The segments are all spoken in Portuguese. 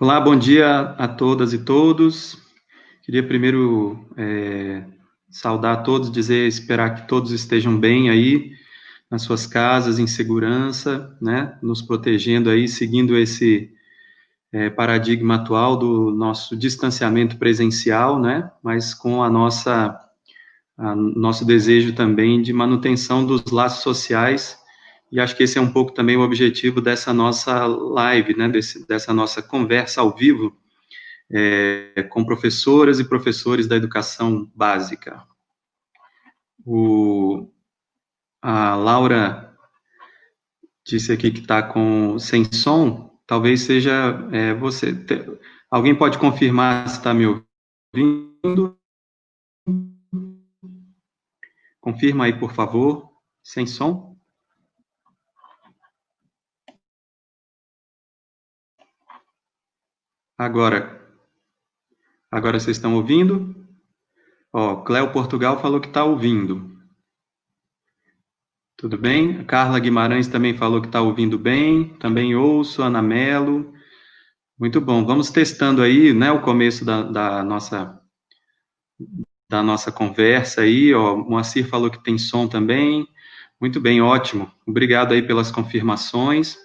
Olá, bom dia a todas e todos. Queria primeiro saudar a todos, esperar que todos estejam bem aí nas suas casas, em segurança, né? Nos protegendo aí, seguindo esse paradigma atual do nosso distanciamento presencial, né? Mas com nosso desejo também de manutenção dos laços sociais. E acho que esse é um pouco também o objetivo dessa nossa live, né? Dessa nossa conversa ao vivo com professoras e professores da educação básica. A Laura disse aqui que está sem som, talvez seja você. Alguém pode confirmar se está me ouvindo? Confirma aí, por favor, sem som. Agora vocês estão ouvindo? Cléo Portugal falou que está ouvindo. Tudo bem? A Carla Guimarães também falou que está ouvindo bem. Também ouço, Ana Mello. Muito bom. Vamos testando aí, né, o começo da nossa conversa aí. O Moacir falou que tem som também. Muito bem, ótimo. Obrigado aí pelas confirmações.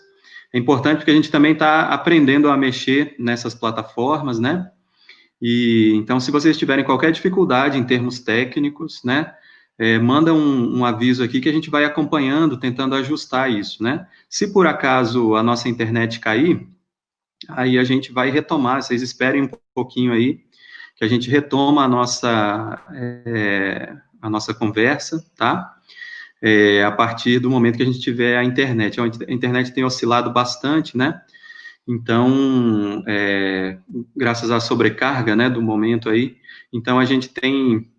É importante porque a gente também está aprendendo a mexer nessas plataformas, né? E então, se vocês tiverem qualquer dificuldade em termos técnicos, né, manda um aviso aqui que a gente vai acompanhando, tentando ajustar isso, né? Se por acaso a nossa internet cair, aí a gente vai retomar. Vocês esperem um pouquinho aí, que a gente retoma a nossa conversa, tá? A partir do momento que a gente tiver a internet. A internet tem oscilado bastante, né? Então, graças à sobrecarga, né, do momento aí, então a gente tem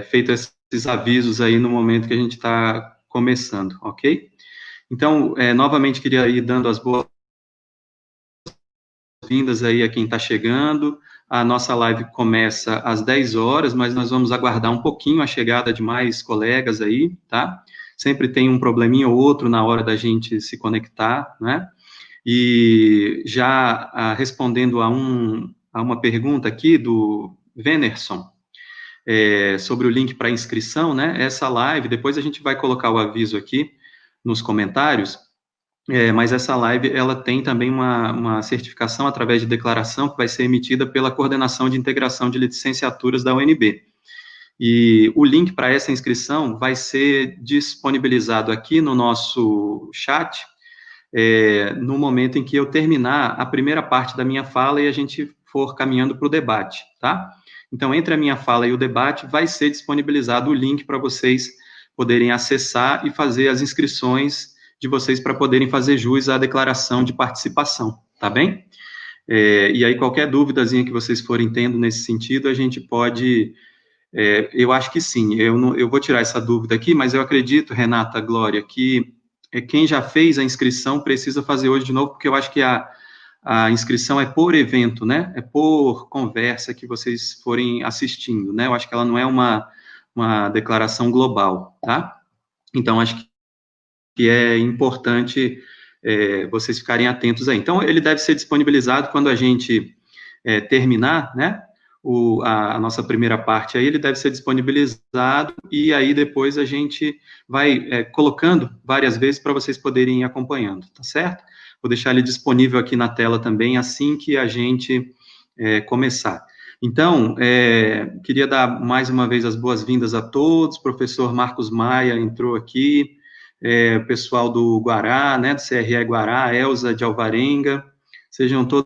feito esses avisos aí no momento que a gente está começando, ok? Então, novamente queria ir dando as boas-vindas aí a quem está chegando. A nossa live começa às 10 horas, mas nós vamos aguardar um pouquinho a chegada de mais colegas aí, tá? Sempre tem um probleminha ou outro na hora da gente se conectar, né? E já respondendo a uma pergunta aqui do Venerson, sobre o link para inscrição, né? Essa live, depois a gente vai colocar o aviso aqui nos comentários, mas essa live, ela tem também uma certificação através de declaração que vai ser emitida pela Coordenação de Integração de Licenciaturas da UNB. E o link para essa inscrição vai ser disponibilizado aqui no nosso chat, no momento em que eu terminar a primeira parte da minha fala e a gente for caminhando para o debate, tá? Então, entre a minha fala e o debate, vai ser disponibilizado o link para vocês poderem acessar e fazer as inscrições de vocês para poderem fazer jus à declaração de participação, tá bem? E aí, qualquer dúvidazinha que vocês forem tendo nesse sentido, a gente pode... eu acho que sim, eu vou tirar essa dúvida aqui, mas eu acredito, Renata, Glória, que quem já fez a inscrição precisa fazer hoje de novo, porque eu acho que a inscrição é por evento, né? É por conversa que vocês forem assistindo, né? Eu acho que ela não é uma declaração global, tá? Então, acho que é importante vocês ficarem atentos aí. Então, ele deve ser disponibilizado quando a gente terminar, né? A nossa primeira parte aí, ele deve ser disponibilizado, e aí depois a gente vai colocando várias vezes para vocês poderem ir acompanhando, tá certo? Vou deixar ele disponível aqui na tela também, assim que a gente começar. Então, queria dar mais uma vez as boas-vindas a todos. O professor Marcos Maia entrou aqui, o pessoal do Guará, né, do CRE Guará, Elza de Alvarenga, sejam todos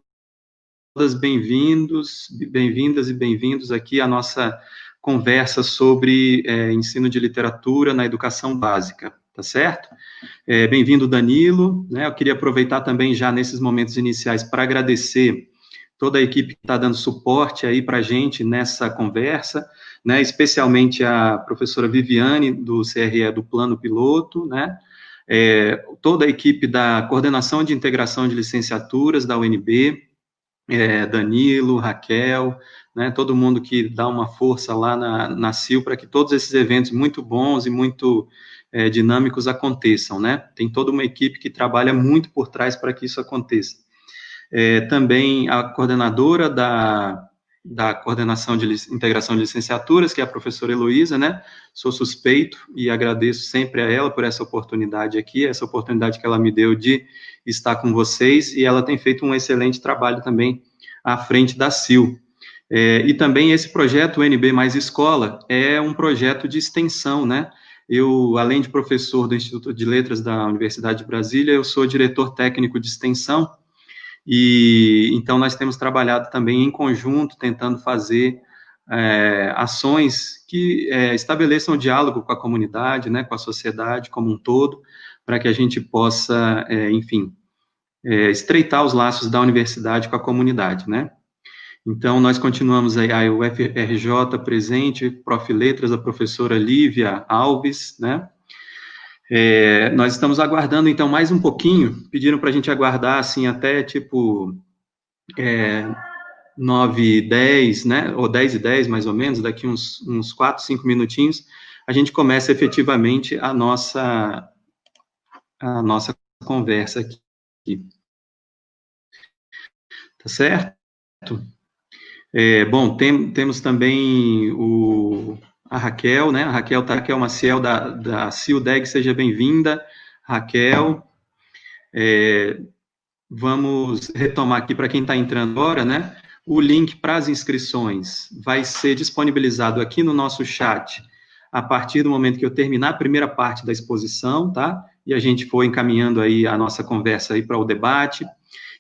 bem-vindas e bem-vindos aqui à nossa conversa sobre ensino de literatura na educação básica, tá certo? Bem-vindo, Danilo, né? Eu queria aproveitar também já nesses momentos iniciais para agradecer toda a equipe que está dando suporte aí para a gente nessa conversa, né? Especialmente a professora Viviane, do CRE do Plano Piloto, né? Toda a equipe da Coordenação de Integração de Licenciaturas da UNB, Danilo, Raquel, né, todo mundo que dá uma força lá na CIL para que todos esses eventos muito bons e muito dinâmicos aconteçam, né? Tem toda uma equipe que trabalha muito por trás para que isso aconteça. também a coordenadora da coordenação de integração de licenciaturas, que é a professora Heloísa, né? Sou suspeito e agradeço sempre a ela por essa oportunidade aqui, essa oportunidade que ela me deu de estar com vocês, e ela tem feito um excelente trabalho também à frente da CIL. E também esse projeto, o NB Mais Escola, é um projeto de extensão, né? Eu, além de professor do Instituto de Letras da Universidade de Brasília, eu sou diretor técnico de extensão, e então nós temos trabalhado também em conjunto, tentando fazer ações que estabeleçam o diálogo com a comunidade, né, com a sociedade como um todo, para que a gente possa, enfim, estreitar os laços da universidade com a comunidade, né. Então, nós continuamos aí, a UFRJ presente, Prof. Letras, a professora Lívia Alves, né? Nós estamos aguardando, então, mais um pouquinho, pediram para a gente aguardar, assim, até, tipo, 9h10, né, ou 10h10, mais ou menos, daqui uns 4, 5 minutinhos, a gente começa efetivamente a nossa conversa aqui. Tá certo? Bom, temos também a Raquel, né? A Raquel Maciel, da CILDEG, seja bem-vinda, Raquel. Vamos retomar aqui para quem está entrando agora, né? O link para as inscrições vai ser disponibilizado aqui no nosso chat a partir do momento que eu terminar a primeira parte da exposição, tá? E a gente for encaminhando aí a nossa conversa aí para o debate.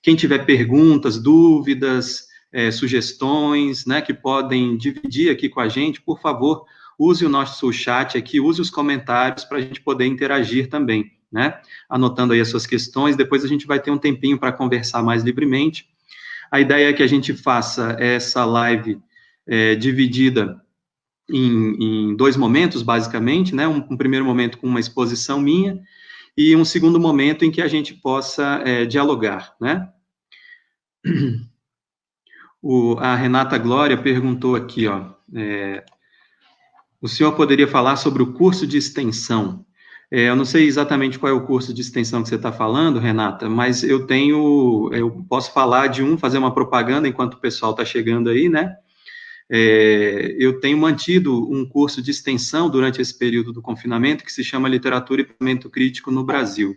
Quem tiver perguntas, dúvidas, sugestões, né, que podem dividir aqui com a gente, por favor, use o nosso chat aqui, use os comentários para a gente poder interagir também, né, anotando aí as suas questões, depois a gente vai ter um tempinho para conversar mais livremente. A ideia é que a gente faça essa live dividida em 2 momentos, basicamente, né, um primeiro momento com uma exposição minha, e um segundo momento em que a gente possa dialogar, né. A Renata Glória perguntou aqui, ó, o senhor poderia falar sobre o curso de extensão? Eu não sei exatamente qual é o curso de extensão que você está falando, Renata, mas eu posso falar de fazer uma propaganda enquanto o pessoal está chegando aí, né? Eu tenho mantido um curso de extensão durante esse período do confinamento que se chama Literatura e Pensamento Crítico no Brasil.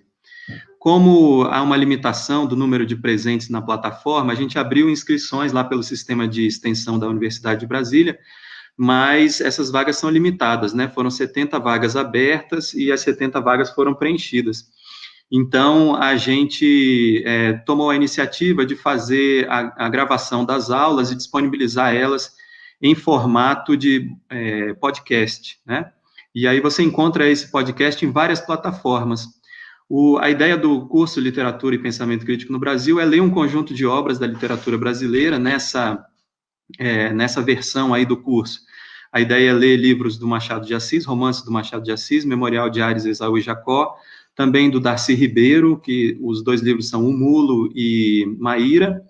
Como há uma limitação do número de presentes na plataforma, a gente abriu inscrições lá pelo sistema de extensão da Universidade de Brasília, mas essas vagas são limitadas, né? Foram 70 vagas abertas e as 70 vagas foram preenchidas. Então, a gente tomou a iniciativa de fazer a gravação das aulas e disponibilizar elas em formato de podcast, né? E aí você encontra esse podcast em várias plataformas. A ideia do curso Literatura e Pensamento Crítico no Brasil é ler um conjunto de obras da literatura brasileira nessa versão aí do curso. A ideia é ler livros do Machado de Assis, romances do Machado de Assis, Memorial de Ares, Esaú e Jacó, também do Darcy Ribeiro, que os 2 livros são O Mulo e Maíra,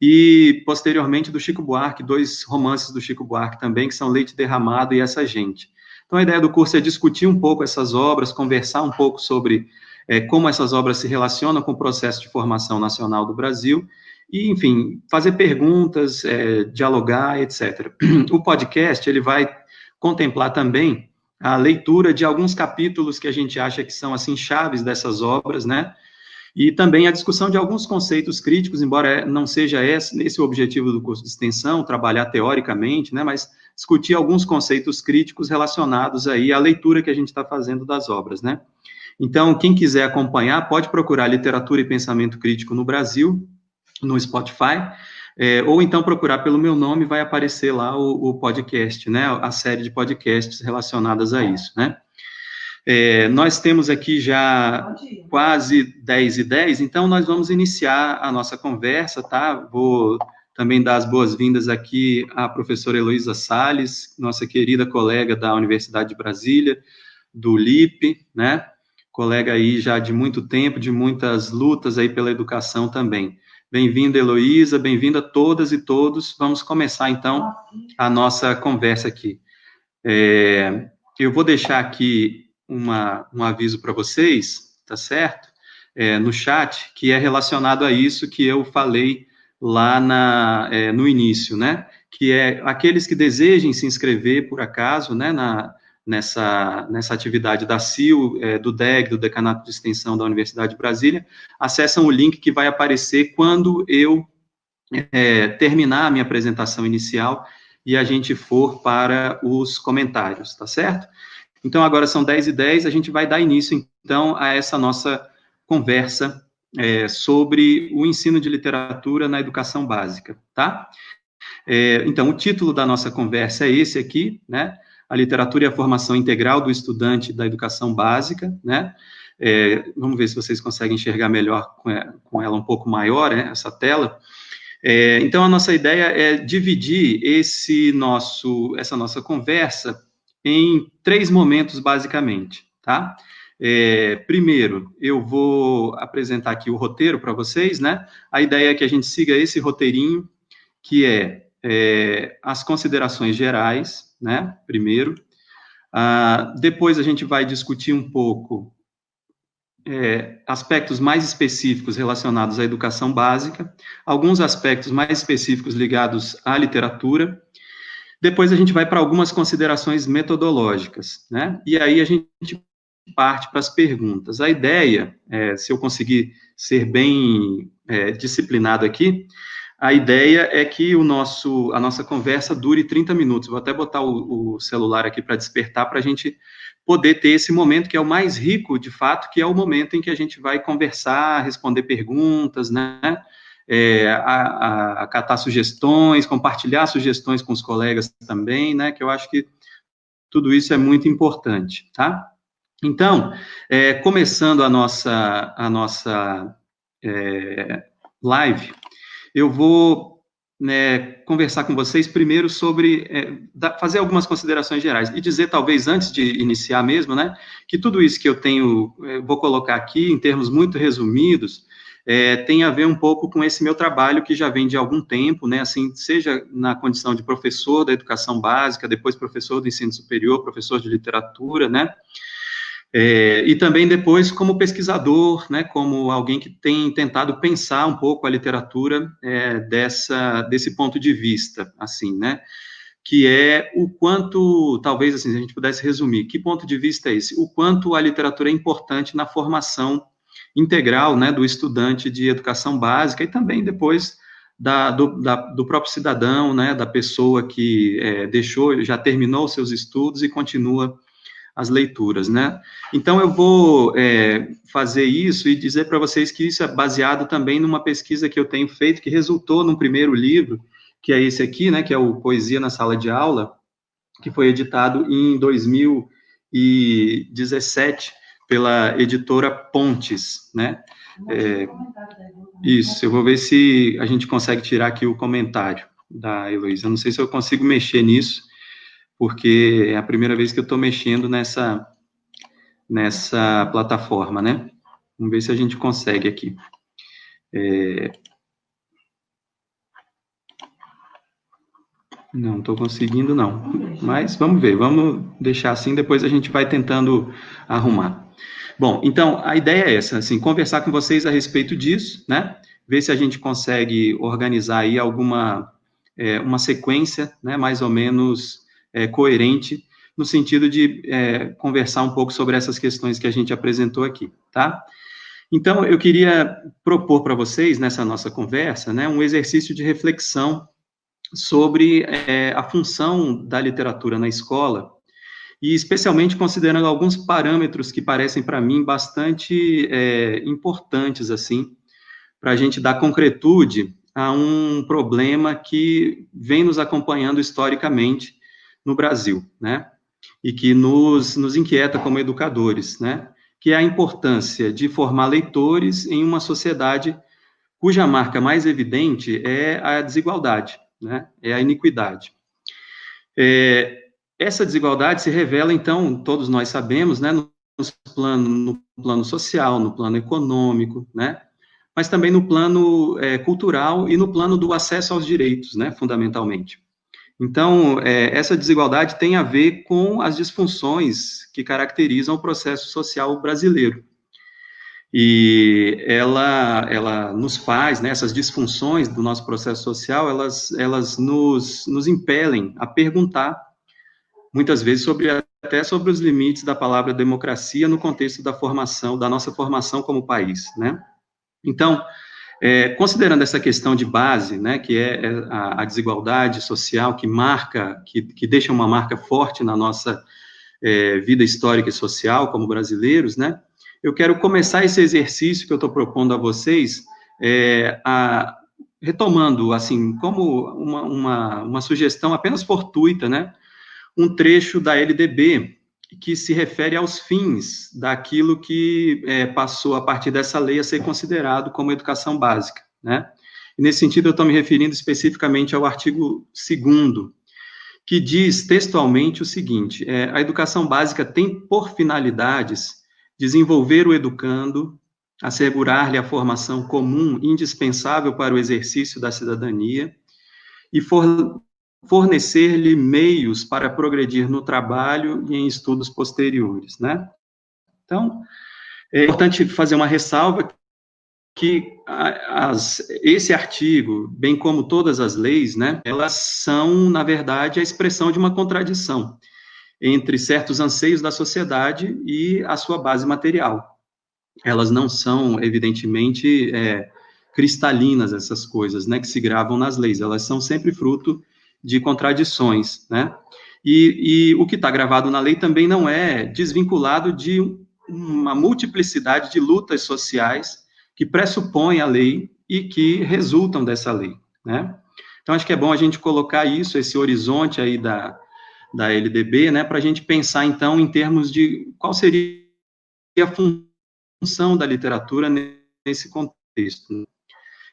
e, posteriormente, do Chico Buarque, 2 romances do Chico Buarque também, que são Leite Derramado e Essa Gente. Então, a ideia do curso é discutir um pouco essas obras, conversar um pouco sobre como essas obras se relacionam com o processo de formação nacional do Brasil, e, enfim, fazer perguntas, dialogar, etc. O podcast, ele vai contemplar também a leitura de alguns capítulos que a gente acha que são, assim, chaves dessas obras, né, e também a discussão de alguns conceitos críticos, embora não seja esse o objetivo do curso de extensão, trabalhar teoricamente, né, mas discutir alguns conceitos críticos relacionados aí à leitura que a gente está fazendo das obras, né. Então, quem quiser acompanhar, pode procurar Literatura e Pensamento Crítico no Brasil, no Spotify, ou então procurar pelo meu nome, vai aparecer lá o podcast, né, a série de podcasts relacionadas a isso, né. Nós temos aqui já quase 10h10, então nós vamos iniciar a nossa conversa, tá? Vou também dar as boas-vindas aqui à professora Heloísa Salles, nossa querida colega da Universidade de Brasília, do LIP, né? Colega aí já de muito tempo, de muitas lutas aí pela educação também. Bem-vinda, Heloísa, bem-vinda todas e todos. Vamos começar, então, a nossa conversa aqui. Eu vou deixar aqui um aviso para vocês, tá certo? no chat, que é relacionado a isso que eu falei lá no início, né? Que é aqueles que desejem se inscrever, por acaso, né, nessa atividade da CIL, do DEG, do Decanato de Extensão da Universidade de Brasília, acessam o link que vai aparecer quando eu terminar a minha apresentação inicial e a gente for para os comentários, tá certo? Então, agora são 10h10, a gente vai dar início, então, a essa nossa conversa sobre o ensino de literatura na educação básica, tá? Então, o título da nossa conversa é esse aqui, né? A literatura e a formação integral do estudante da educação básica, né? Vamos ver se vocês conseguem enxergar melhor com ela um pouco maior, né, essa tela. Então, a nossa ideia é dividir essa nossa conversa em 3 momentos, basicamente, tá? Primeiro, eu vou apresentar aqui o roteiro para vocês, né? A ideia é que a gente siga esse roteirinho, que as considerações gerais, né? Primeiro. Depois a gente vai discutir um pouco aspectos mais específicos relacionados à educação básica, alguns aspectos mais específicos ligados à literatura. Depois a gente vai para algumas considerações metodológicas, né? E aí a gente parte para as perguntas. A ideia, se eu conseguir ser bem disciplinado aqui, a ideia é que a nossa conversa dure 30 minutos. Vou até botar o celular aqui para despertar, para a gente poder ter esse momento que é o mais rico, de fato, que é o momento em que a gente vai conversar, responder perguntas, né? Acatar sugestões, compartilhar sugestões com os colegas também, né? Que eu acho que tudo isso é muito importante, tá? Então, começando a nossa live, eu vou conversar com vocês primeiro sobre fazer algumas considerações gerais e dizer, talvez, antes de iniciar mesmo, né, que tudo isso que eu vou colocar aqui, em termos muito resumidos, tem a ver um pouco com esse meu trabalho que já vem de algum tempo, né, assim, seja na condição de professor da educação básica, depois professor do ensino superior, professor de literatura, né, e também depois como pesquisador, né, como alguém que tem tentado pensar um pouco a literatura desse ponto de vista, assim, né, que é o quanto, talvez assim, se a gente pudesse resumir, que ponto de vista é esse? O quanto a literatura é importante na formação integral, né, do estudante de educação básica e também depois do próprio cidadão, né, da pessoa que já terminou seus estudos e continua as leituras, né? Então, eu vou fazer isso e dizer para vocês que isso é baseado também numa pesquisa que eu tenho feito, que resultou num primeiro livro, que é esse aqui, né, que é o Poesia na Sala de Aula, que foi editado em 2017 pela editora Pontes, né? Isso, eu vou ver se a gente consegue tirar aqui o comentário da Heloísa. Eu não sei se eu consigo mexer nisso, porque é a primeira vez que eu estou mexendo nessa plataforma, né? Vamos ver se a gente consegue aqui. Não estou conseguindo, não. Mas vamos ver, vamos deixar assim, depois a gente vai tentando arrumar. Bom, então, a ideia é essa, assim, conversar com vocês a respeito disso, né? Ver se a gente consegue organizar aí uma sequência, né, mais ou menos coerente, no sentido de conversar um pouco sobre essas questões que a gente apresentou aqui, tá? Então, eu queria propor para vocês, nessa nossa conversa, né, um exercício de reflexão sobre a função da literatura na escola, e especialmente considerando alguns parâmetros que parecem, para mim, bastante importantes, assim, para a gente dar concretude a um problema que vem nos acompanhando historicamente no Brasil, né? E que nos inquieta como educadores, né? Que é a importância de formar leitores em uma sociedade cuja marca mais evidente é a desigualdade, né? É a iniquidade. Essa desigualdade se revela, então, todos nós sabemos, né? No plano social, no plano econômico, né? Mas também no plano cultural e no plano do acesso aos direitos, né, fundamentalmente. Então, essa desigualdade tem a ver com as disfunções que caracterizam o processo social brasileiro. E ela nos faz, né, essas disfunções do nosso processo social, elas nos impelem a perguntar, muitas vezes, até sobre os limites da palavra democracia no contexto da nossa formação como país, né? Então, considerando essa questão de base, né, que é a desigualdade social que deixa uma marca forte na nossa vida histórica e social como brasileiros, né, eu quero começar esse exercício que eu estou propondo a vocês, retomando, assim, como uma sugestão apenas fortuita, né, um trecho da LDB, que se refere aos fins daquilo que passou a partir dessa lei a ser considerado como educação básica, né? E nesse sentido, eu estou me referindo especificamente ao artigo 2º, que diz textualmente o seguinte: a educação básica tem por finalidades desenvolver o educando, assegurar-lhe a formação comum indispensável para o exercício da cidadania e fornecer-lhe meios para progredir no trabalho e em estudos posteriores, né? Então, é importante fazer uma ressalva que esse artigo, bem como todas as leis, né, elas são, na verdade, a expressão de uma contradição entre certos anseios da sociedade e a sua base material. Elas não são, evidentemente, cristalinas, essas coisas, né, que se gravam nas leis. Elas são sempre fruto de contradições, né? E o que está gravado na lei também não é desvinculado de uma multiplicidade de lutas sociais que pressupõem a lei e que resultam dessa lei, né? Então, acho que é bom a gente colocar isso, esse horizonte aí da LDB, né, para a gente pensar, então, em termos de qual seria a função da literatura nesse contexto.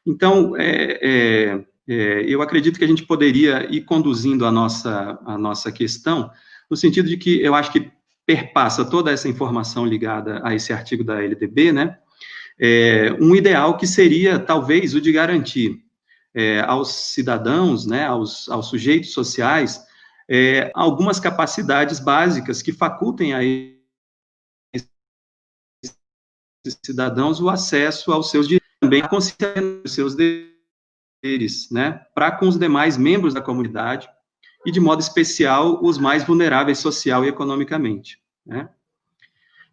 Então, eu acredito que a gente poderia ir conduzindo a nossa questão, no sentido de que eu acho que perpassa toda essa informação ligada a esse artigo da LDB, né, um ideal que seria, talvez, o de garantir aos cidadãos, né, aos sujeitos sociais, algumas capacidades básicas que facultem a esses cidadãos o acesso aos seus direitos, também a consciência dos seus deveres, né, para com os demais membros da comunidade, e, de modo especial, os mais vulneráveis social e economicamente, né.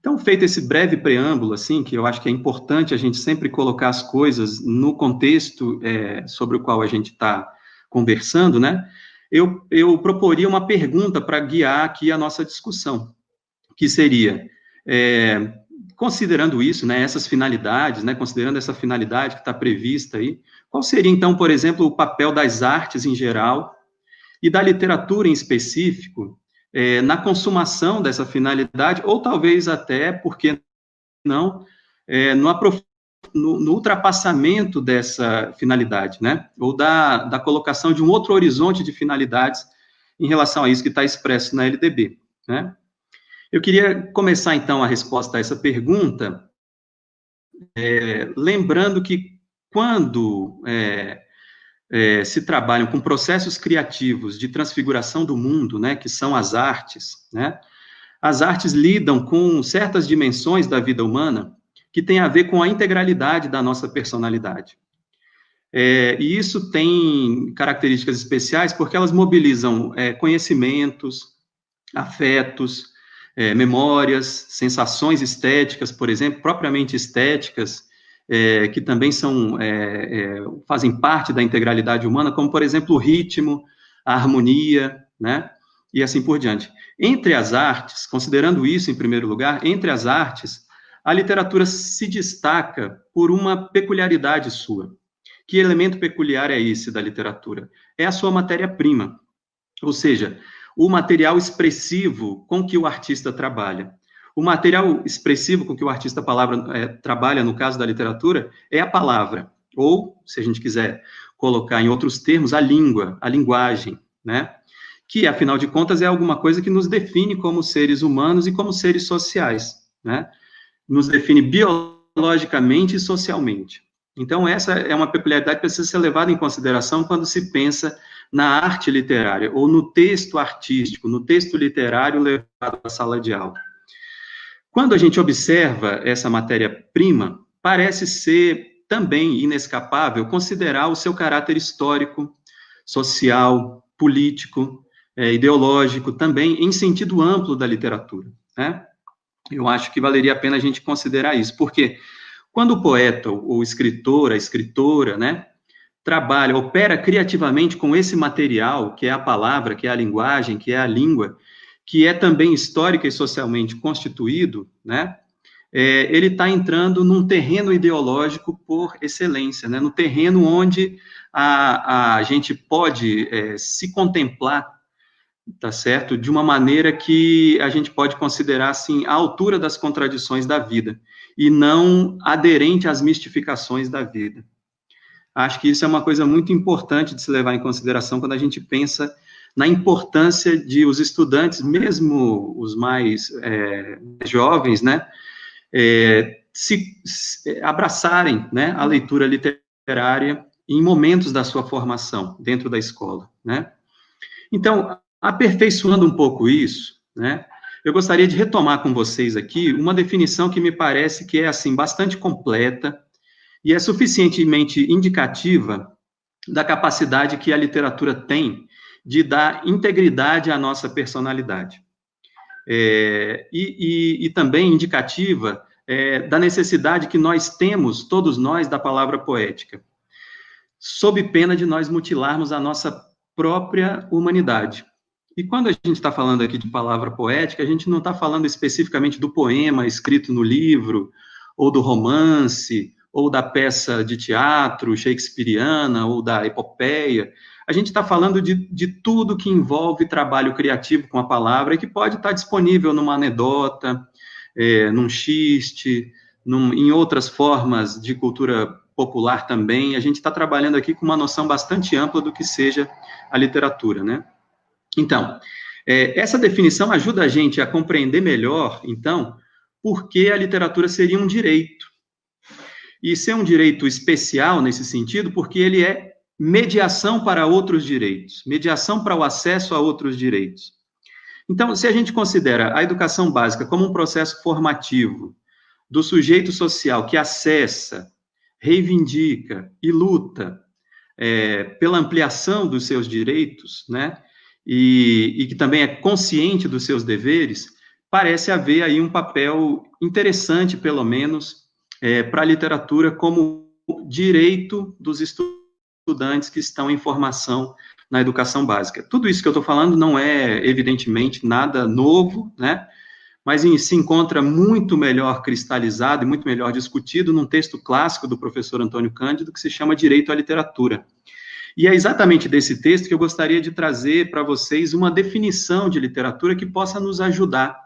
Então, feito esse breve preâmbulo, assim, que eu acho que é importante a gente sempre colocar as coisas no contexto sobre o qual a gente está conversando, né, eu proporia uma pergunta para guiar aqui a nossa discussão, que seria, considerando isso, né, essas finalidades, né, considerando essa finalidade que está prevista aí, qual seria, então, por exemplo, o papel das artes em geral e da literatura em específico, na consumação dessa finalidade, ou talvez até, por que não, no ultrapassamento dessa finalidade, né, ou da colocação de um outro horizonte de finalidades em relação a isso que está expresso na LDB, né. Eu queria começar, então, a resposta a essa pergunta, lembrando que quando se trabalham com processos criativos de transfiguração do mundo, né, que são as artes, né, as artes lidam com certas dimensões da vida humana que tem a ver com a integralidade da nossa personalidade. E isso tem características especiais porque elas mobilizam conhecimentos, afetos, memórias, sensações estéticas, por exemplo, propriamente estéticas, que também fazem parte da integralidade humana, como, por exemplo, o ritmo, a harmonia, né, e assim por diante. Entre as artes, considerando isso em primeiro lugar, entre as artes, a literatura se destaca por uma peculiaridade sua. Que elemento peculiar é esse da literatura? É a sua matéria-prima, ou seja, o material expressivo com que o artista trabalha. O material expressivo com que o artista trabalha, no caso da literatura, é a palavra, ou, se a gente quiser colocar em outros termos, a língua, a linguagem, né? Que, afinal de contas, é alguma coisa que nos define como seres humanos e como seres sociais, né? Nos define biologicamente e socialmente. Então, essa é uma peculiaridade que precisa ser levada em consideração quando se pensa na arte literária, ou no texto artístico, no texto literário levado à sala de aula. Quando a gente observa essa matéria-prima, parece ser também inescapável considerar o seu caráter histórico, social, político, ideológico, também em sentido amplo da literatura, né? Eu acho que valeria a pena a gente considerar isso, porque quando o poeta, ou escritor, a escritora, né, trabalha, opera criativamente com esse material, que é a palavra, que é a linguagem, que é a língua, que é também histórica e socialmente constituído, né, ele está entrando num terreno ideológico por excelência, né, no terreno onde a gente pode se contemplar, tá certo, de uma maneira que a gente pode considerar, assim, a altura das contradições da vida, e não aderente às mistificações da vida. Acho que isso é uma coisa muito importante de se levar em consideração quando a gente pensa na importância de os estudantes, mesmo os mais jovens, né, se abraçarem, né, a leitura literária em momentos da sua formação dentro da escola, né. Então, aperfeiçoando um pouco isso, né, eu gostaria de retomar com vocês aqui uma definição que me parece que é, assim, bastante completa e é suficientemente indicativa da capacidade que a literatura tem de dar integridade à nossa personalidade. E também indicativa da necessidade que nós temos, todos nós, da palavra poética, sob pena de nós mutilarmos a nossa própria humanidade. E quando a gente está falando aqui de palavra poética, a gente não está falando especificamente do poema escrito no livro, ou do romance, ou da peça de teatro shakespeariana, ou da epopeia. A gente está falando de tudo que envolve trabalho criativo com a palavra e que pode estar disponível numa anedota, num xiste, em outras formas de cultura popular também. A gente está trabalhando aqui com uma noção bastante ampla do que seja a literatura, né? Então, essa definição ajuda a gente a compreender melhor, então, por que a literatura seria um direito. E ser um direito especial nesse sentido, porque ele é mediação para outros direitos, mediação para o acesso a outros direitos. Então, se a gente considera a educação básica como um processo formativo do sujeito social que acessa, reivindica e luta pela ampliação dos seus direitos, né, e que também é consciente dos seus deveres, parece haver aí um papel interessante, pelo menos, para a literatura como direito dos estudantes que estão em formação na educação básica. Tudo isso que eu estou falando não é, evidentemente, nada novo, né, mas se encontra muito melhor cristalizado e muito melhor discutido num texto clássico do professor Antônio Cândido, que se chama Direito à Literatura. E é exatamente desse texto que eu gostaria de trazer para vocês uma definição de literatura que possa nos ajudar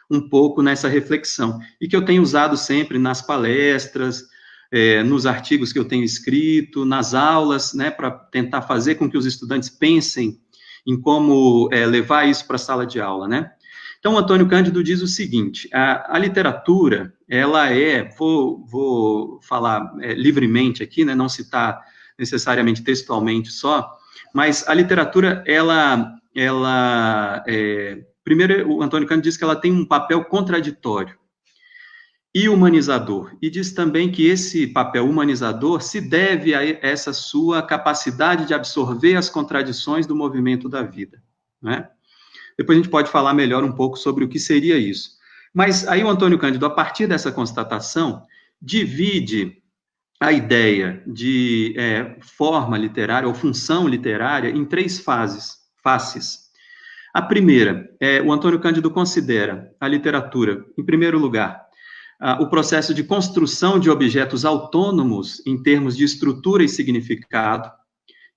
um pouco nessa reflexão, e que eu tenho usado sempre nas palestras, nos artigos que eu tenho escrito, nas aulas, né, para tentar fazer com que os estudantes pensem em como levar isso para a sala de aula, né. Então, o Antônio Cândido diz o seguinte: a literatura, ela vou falar livremente aqui, né, não citar necessariamente textualmente só, mas a literatura, primeiro, o Antônio Cândido diz que ela tem um papel contraditório e humanizador, e diz também que esse papel humanizador se deve a essa sua capacidade de absorver as contradições do movimento da vida, né? Depois a gente pode falar melhor um pouco sobre o que seria isso. Mas aí o Antônio Cândido, a partir dessa constatação, divide a ideia de forma literária ou função literária em 3 faces. A primeira, o Antônio Cândido considera a literatura, em primeiro lugar, o processo de construção de objetos autônomos em termos de estrutura e significado,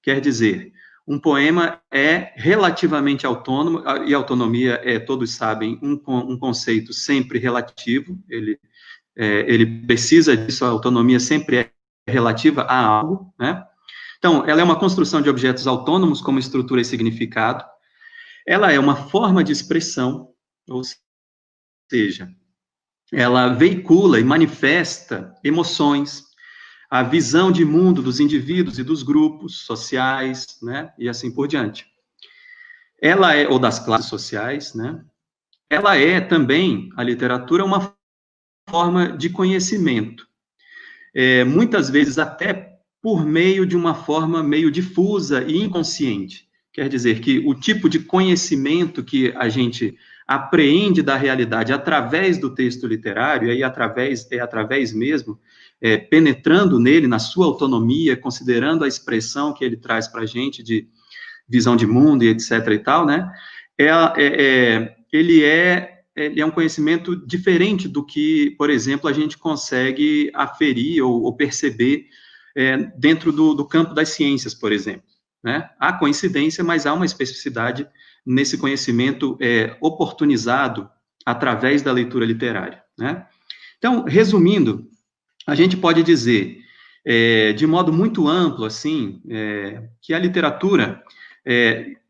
quer dizer, um poema é relativamente autônomo, e autonomia todos sabem, um conceito sempre relativo, ele precisa disso, a autonomia sempre é relativa a algo, né? Então, ela é uma construção de objetos autônomos como estrutura e significado, ela é uma forma de expressão, ou seja, ela veicula e manifesta emoções, a visão de mundo dos indivíduos e dos grupos sociais, né, e assim por diante. Ela ou das classes sociais, né, ela é também, a literatura, uma forma de conhecimento. Muitas vezes até por meio de uma forma meio difusa e inconsciente. Quer dizer que o tipo de conhecimento que a gente apreende da realidade através do texto literário, e aí através mesmo, penetrando nele, na sua autonomia, considerando a expressão que ele traz para a gente de visão de mundo e etc. e tal, né? Ele é um conhecimento diferente do que, por exemplo, a gente consegue aferir ou perceber dentro do campo das ciências, por exemplo. Né? Há coincidência, mas há uma especificidade nesse conhecimento oportunizado através da leitura literária. Né? Então, resumindo, a gente pode dizer, de modo muito amplo, assim, que a literatura,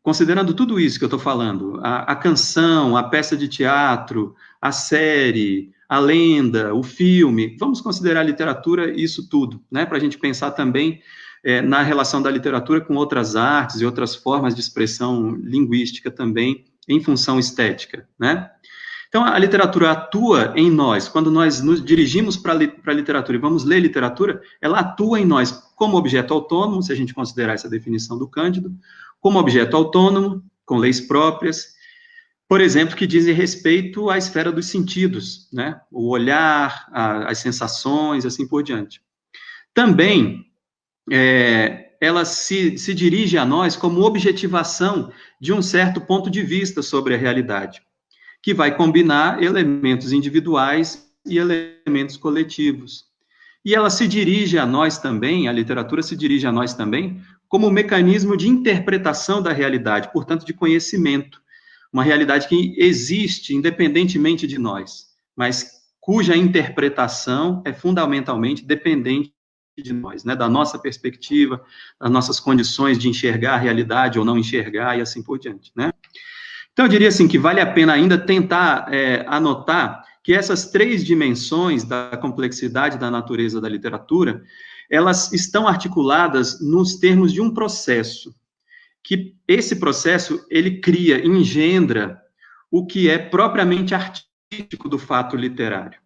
considerando tudo isso que eu estou falando, a canção, a peça de teatro, a série, a lenda, o filme, vamos considerar a literatura isso tudo, né, para a gente pensar também na relação da literatura com outras artes e outras formas de expressão linguística também, em função estética, né? Então, a literatura atua em nós, quando nós nos dirigimos para a literatura e vamos ler literatura, ela atua em nós como objeto autônomo, se a gente considerar essa definição do Cândido, como objeto autônomo, com leis próprias, por exemplo, que dizem respeito à esfera dos sentidos, né? O olhar, as sensações, assim por diante. Também, ela se dirige a nós como objetivação de um certo ponto de vista sobre a realidade, que vai combinar elementos individuais e elementos coletivos. E ela se dirige a nós também, a literatura se dirige a nós também, como um mecanismo de interpretação da realidade, portanto, de conhecimento. Uma realidade que existe independentemente de nós, mas cuja interpretação é fundamentalmente dependente de nós, né, da nossa perspectiva, das nossas condições de enxergar a realidade ou não enxergar e assim por diante, né? Então, eu diria assim que vale a pena ainda tentar anotar que essas três dimensões da complexidade da natureza da literatura, elas estão articuladas nos termos de um processo, que esse processo, ele cria, engendra o que é propriamente artístico do fato literário.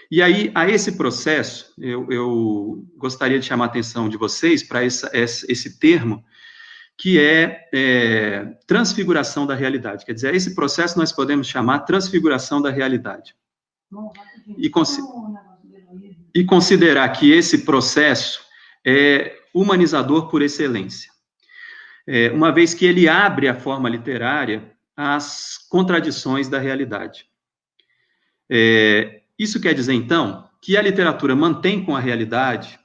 E aí, a esse processo, eu gostaria de chamar a atenção de vocês para esse termo, que é transfiguração da realidade. Quer dizer, esse processo nós podemos chamar transfiguração da realidade. E considerar que esse processo é humanizador por excelência. Uma vez que ele abre a forma literária às contradições da realidade. Isso quer dizer, então, que a literatura mantém com a realidade,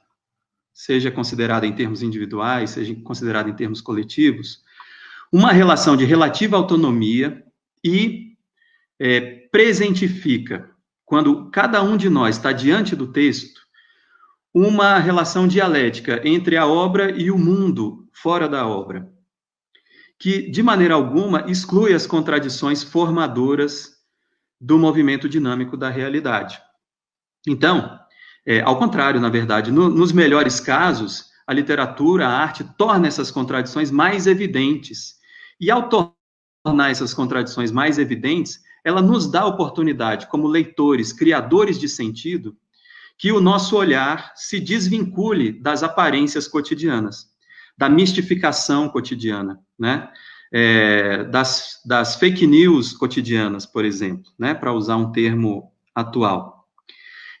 seja considerada em termos individuais, seja considerada em termos coletivos, uma relação de relativa autonomia e presentifica, quando cada um de nós está diante do texto, uma relação dialética entre a obra e o mundo fora da obra, que, de maneira alguma, exclui as contradições formadoras do movimento dinâmico da realidade. Então, ao contrário, na verdade, nos melhores casos, a literatura, a arte, torna essas contradições mais evidentes. E ao tornar essas contradições mais evidentes, ela nos dá a oportunidade, como leitores, criadores de sentido, que o nosso olhar se desvincule das aparências cotidianas, da mistificação cotidiana, né? Das fake news cotidianas, por exemplo, né? Para usar um termo atual.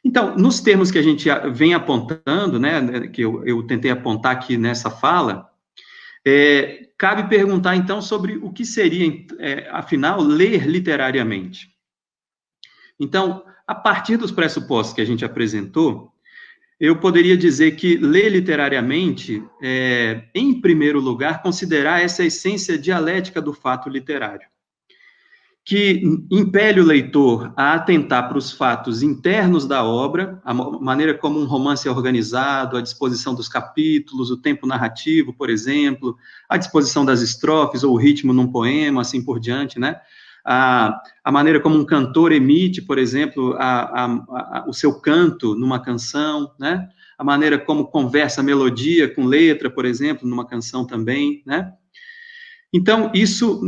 Então, nos termos que a gente vem apontando, né, que eu tentei apontar aqui nessa fala, cabe perguntar, então, sobre o que seria, afinal, ler literariamente. Então, a partir dos pressupostos que a gente apresentou, eu poderia dizer que ler literariamente em primeiro lugar, considerar essa essência dialética do fato literário, que impele o leitor a atentar para os fatos internos da obra, a maneira como um romance é organizado, a disposição dos capítulos, o tempo narrativo, por exemplo, a disposição das estrofes ou o ritmo num poema, assim por diante, né? A maneira como um cantor emite, por exemplo, o seu canto numa canção, né? A maneira como conversa a melodia com letra, por exemplo, numa canção também, né? Então, isso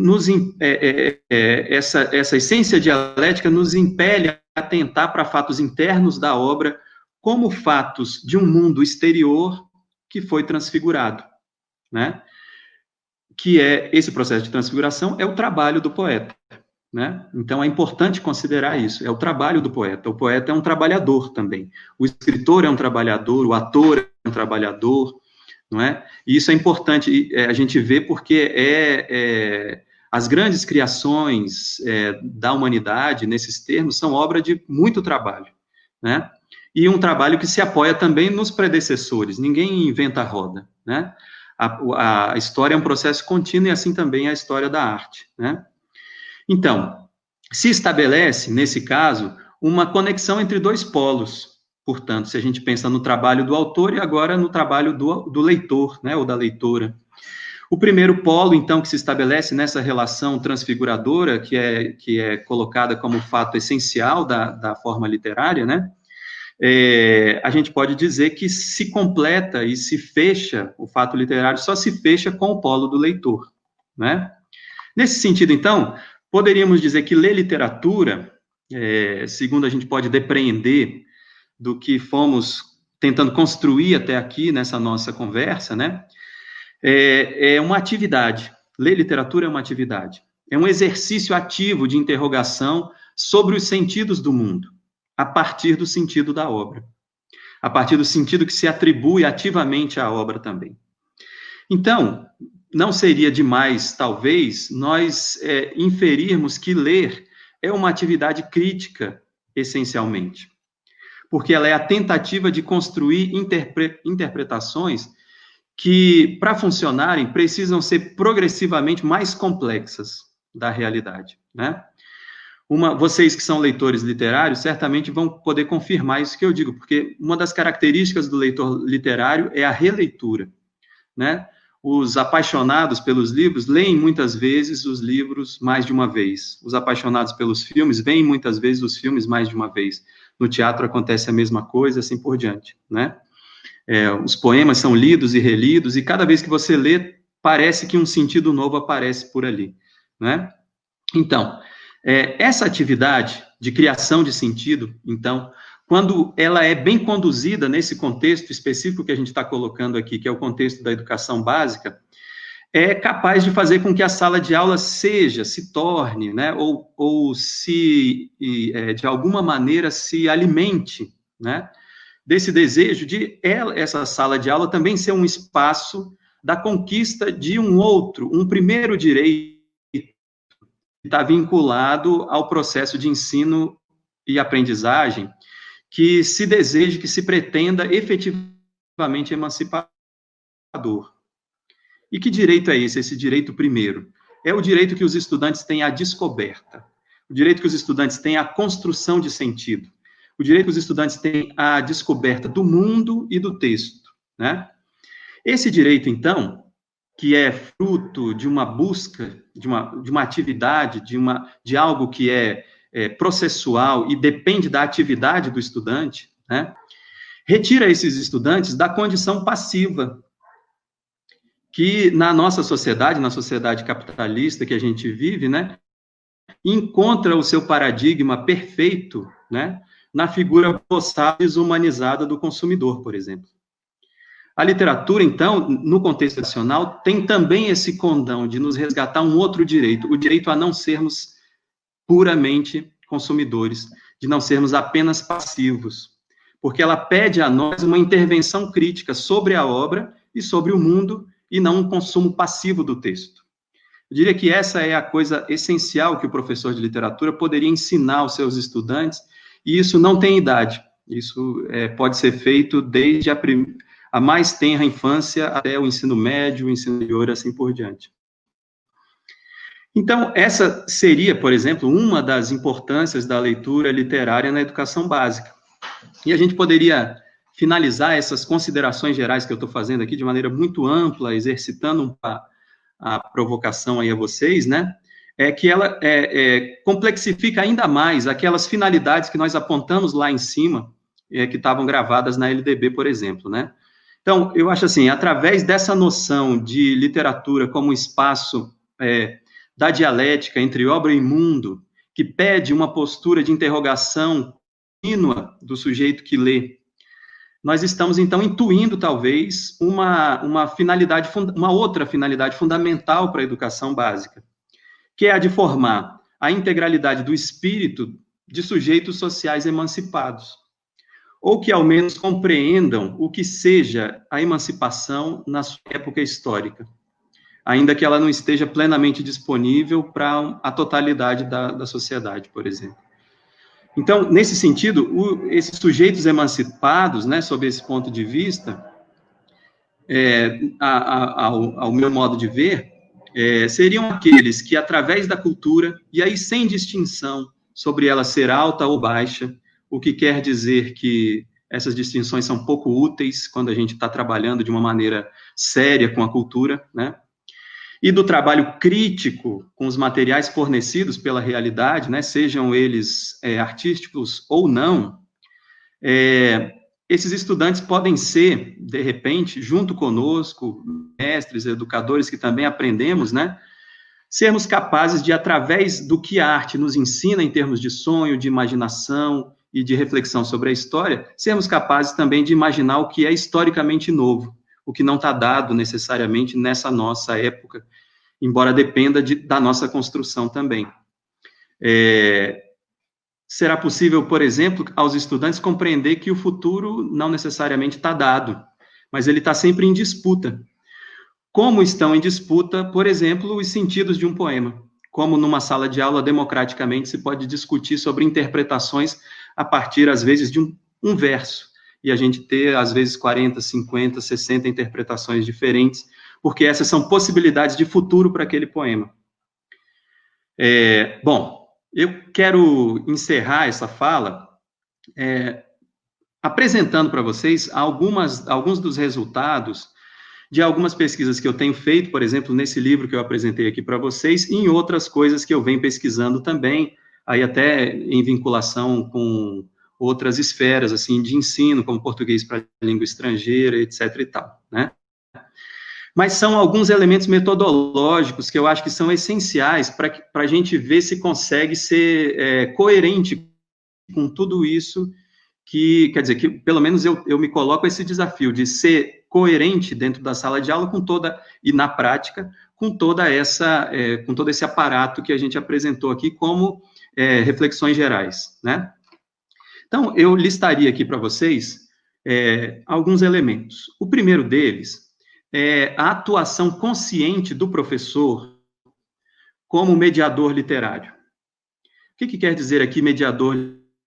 essa essência dialética nos impele a atentar para fatos internos da obra como fatos de um mundo exterior que foi transfigurado, né? Que esse processo de transfiguração é o trabalho do poeta, né? Então é importante considerar isso, é o trabalho do poeta. O poeta é um trabalhador também. O escritor é um trabalhador, o ator é um trabalhador, não é? E isso é importante a gente ver porque as grandes criações da humanidade, nesses termos, são obra de muito trabalho, né? E um trabalho que se apoia também nos predecessores, ninguém inventa a roda, né? A história é um processo contínuo e assim também é a história da arte, né? Então, se estabelece, nesse caso, uma conexão entre dois polos. Portanto, se a gente pensa no trabalho do autor e agora no trabalho do leitor, né, ou da leitora. O primeiro polo, então, que se estabelece nessa relação transfiguradora, que é colocada como fato essencial da forma literária, né, a gente pode dizer que se completa e se fecha, o fato literário só se fecha com o polo do leitor, né? Nesse sentido, então, poderíamos dizer que ler literatura, segundo a gente pode depreender do que fomos tentando construir até aqui nessa nossa conversa, né? É uma atividade. Ler literatura é uma atividade. É um exercício ativo de interrogação sobre os sentidos do mundo, a partir do sentido da obra, a partir do sentido que se atribui ativamente à obra também. Então, não seria demais, talvez, nós inferirmos que ler é uma atividade crítica, essencialmente, porque ela é a tentativa de construir interpretações que, para funcionarem, precisam ser progressivamente mais complexas da realidade, né? Vocês que são leitores literários certamente vão poder confirmar isso que eu digo, porque uma das características do leitor literário é a releitura, né? Os apaixonados pelos livros leem muitas vezes os livros mais de uma vez. Os apaixonados pelos filmes veem muitas vezes os filmes mais de uma vez. No teatro acontece a mesma coisa, assim por diante, né? Os poemas são lidos e relidos, e cada vez que você lê, parece que um sentido novo aparece por ali, né? Então, essa atividade de criação de sentido, então, quando ela é bem conduzida nesse contexto específico que a gente está colocando aqui, que é o contexto da educação básica, é capaz de fazer com que a sala de aula se torne, né, ou se, de alguma maneira, se alimente, né, desse desejo de essa sala de aula também ser um espaço da conquista de um primeiro direito que está vinculado ao processo de ensino e aprendizagem, que se deseje, que se pretenda efetivamente emancipador. E que direito é esse direito primeiro? É o direito que os estudantes têm à descoberta, o direito que os estudantes têm à construção de sentido, o direito que os estudantes têm à descoberta do mundo e do texto, né? Esse direito, então, que é fruto de uma busca, de uma atividade, de algo que é processual e depende da atividade do estudante, né, retira esses estudantes da condição passiva, que na nossa sociedade, na sociedade capitalista que a gente vive, né, encontra o seu paradigma perfeito, né, na figura boçal desumanizada do consumidor, por exemplo. A literatura, então, no contexto nacional, tem também esse condão de nos resgatar um outro direito, o direito a não sermos puramente consumidores, de não sermos apenas passivos, porque ela pede a nós uma intervenção crítica sobre a obra e sobre o mundo, e não um consumo passivo do texto. Eu diria que essa é a coisa essencial que o professor de literatura poderia ensinar aos seus estudantes, e isso não tem idade, isso pode ser feito desde a mais tenra infância até o ensino médio, o ensino superior, assim por diante. Então, essa seria, por exemplo, uma das importâncias da leitura literária na educação básica. E a gente poderia finalizar essas considerações gerais que eu estou fazendo aqui de maneira muito ampla, exercitando a provocação aí a vocês, né? Que ela complexifica ainda mais aquelas finalidades que nós apontamos lá em cima, que estavam gravadas na LDB, por exemplo, né? Então, eu acho assim, através dessa noção de literatura como espaço da dialética entre obra e mundo, que pede uma postura de interrogação contínua do sujeito que lê, nós estamos, então, intuindo, talvez, uma outra finalidade fundamental para a educação básica, que é a de formar a integralidade do espírito de sujeitos sociais emancipados, ou que, ao menos, compreendam o que seja a emancipação na sua época histórica, ainda que ela não esteja plenamente disponível para a totalidade da sociedade, por exemplo. Então, nesse sentido, esses sujeitos emancipados, né, sob esse ponto de vista, ao meu modo de ver, seriam aqueles que, através da cultura, e aí sem distinção sobre ela ser alta ou baixa, o que quer dizer que essas distinções são pouco úteis quando a gente está trabalhando de uma maneira séria com a cultura, né? E do trabalho crítico com os materiais fornecidos pela realidade, né, sejam eles artísticos ou não, esses estudantes podem ser, de repente, junto conosco, mestres, educadores que também aprendemos, né, sermos capazes de, através do que a arte nos ensina em termos de sonho, de imaginação e de reflexão sobre a história, sermos capazes também de imaginar o que é historicamente novo, o que não está dado necessariamente nessa nossa época, embora dependa da nossa construção também. Será possível, por exemplo, aos estudantes compreender que o futuro não necessariamente está dado, mas ele está sempre em disputa. Como estão em disputa, por exemplo, os sentidos de um poema. Como numa sala de aula, democraticamente, se pode discutir sobre interpretações a partir, às vezes, de um verso. E a gente ter, às vezes, 40, 50, 60 interpretações diferentes, porque essas são possibilidades de futuro para aquele poema. Bom, eu quero encerrar essa fala apresentando para vocês alguns dos resultados de algumas pesquisas que eu tenho feito, por exemplo, nesse livro que eu apresentei aqui para vocês, e em outras coisas que eu venho pesquisando também, aí até em vinculação com outras esferas, assim, de ensino, como português para língua estrangeira, etc. e tal, né? Mas são alguns elementos metodológicos que eu acho que são essenciais para a gente ver se consegue ser coerente com tudo isso, que quer dizer, que pelo menos eu me coloco esse desafio de ser coerente dentro da sala de aula e na prática, com todo esse aparato que a gente apresentou aqui como reflexões gerais, né? Então, eu listaria aqui para vocês alguns elementos. O primeiro deles é a atuação consciente do professor como mediador literário. O que quer dizer aqui mediador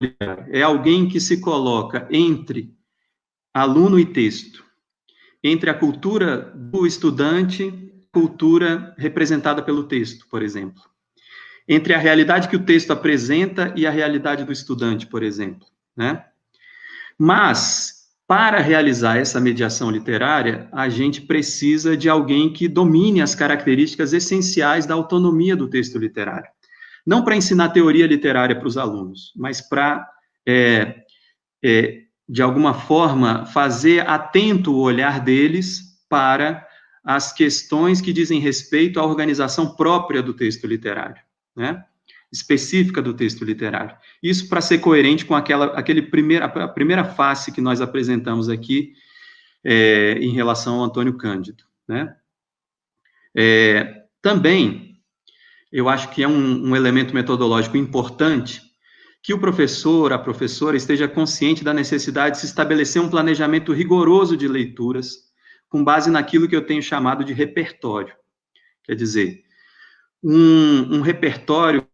literário? É alguém que se coloca entre aluno e texto, entre a cultura do estudante, cultura representada pelo texto, por exemplo, entre a realidade que o texto apresenta e a realidade do estudante, por exemplo, né? Mas, para realizar essa mediação literária, a gente precisa de alguém que domine as características essenciais da autonomia do texto literário. Não para ensinar teoria literária para os alunos, mas para, de alguma forma, fazer atento o olhar deles para as questões que dizem respeito à organização própria do texto literário, né? Específica do texto literário. Isso para ser coerente com a primeira face que nós apresentamos aqui em relação ao Antônio Cândido, né? Também, eu acho que é um elemento metodológico importante que o professor, a professora, esteja consciente da necessidade de se estabelecer um planejamento rigoroso de leituras, com base naquilo que eu tenho chamado de repertório. Quer dizer, um repertório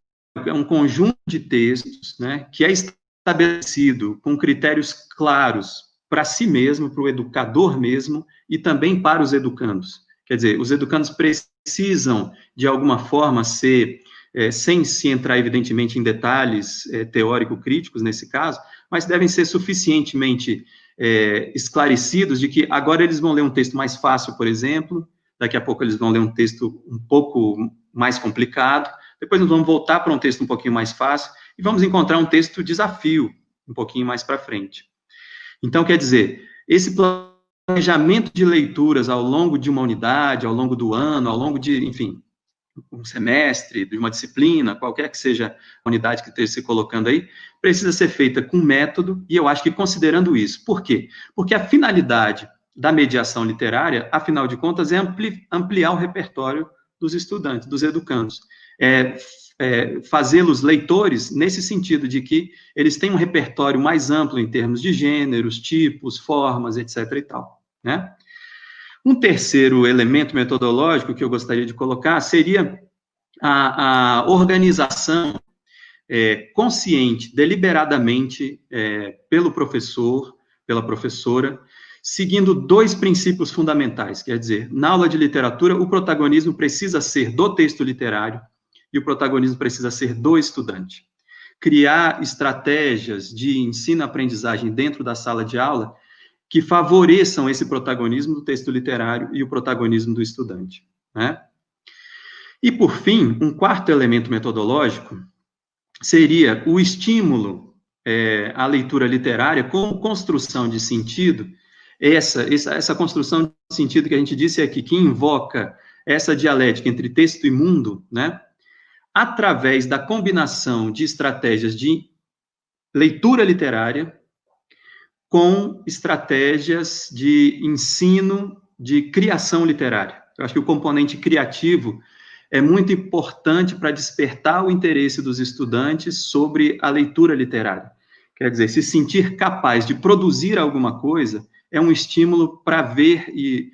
é um conjunto de textos, né, que é estabelecido com critérios claros para si mesmo, para o educador mesmo, e também para os educandos. Quer dizer, os educandos precisam, de alguma forma, ser, sem se entrar, evidentemente, em detalhes teórico-críticos, nesse caso, mas devem ser suficientemente esclarecidos de que agora eles vão ler um texto mais fácil, por exemplo, daqui a pouco eles vão ler um texto um pouco mais complicado, depois nós vamos voltar para um texto um pouquinho mais fácil, e vamos encontrar um texto desafio, um pouquinho mais para frente. Então, quer dizer, esse planejamento de leituras ao longo de uma unidade, ao longo do ano, ao longo de, enfim, um semestre, de uma disciplina, qualquer que seja a unidade que esteja se colocando aí, precisa ser feita com método, e eu acho que considerando isso. Por quê? Porque a finalidade da mediação literária, afinal de contas, é ampliar o repertório dos estudantes, dos educandos. Fazê-los leitores nesse sentido de que eles têm um repertório mais amplo em termos de gêneros, tipos, formas, etc. e tal, né? Um terceiro elemento metodológico que eu gostaria de colocar seria a organização consciente, deliberadamente, pelo professor, pela professora, seguindo 2 princípios fundamentais. Quer dizer, na aula de literatura, o protagonismo precisa ser do texto literário e o protagonismo precisa ser do estudante. Criar estratégias de ensino-aprendizagem dentro da sala de aula que favoreçam esse protagonismo do texto literário e o protagonismo do estudante, né? E, por fim, um quarto elemento metodológico seria o estímulo à leitura literária como construção de sentido, essa construção de sentido que a gente disse aqui, que invoca essa dialética entre texto e mundo, né? Através da combinação de estratégias de leitura literária com estratégias de ensino, de criação literária. Eu acho que o componente criativo é muito importante para despertar o interesse dos estudantes sobre a leitura literária. Quer dizer, se sentir capaz de produzir alguma coisa é um estímulo para ver e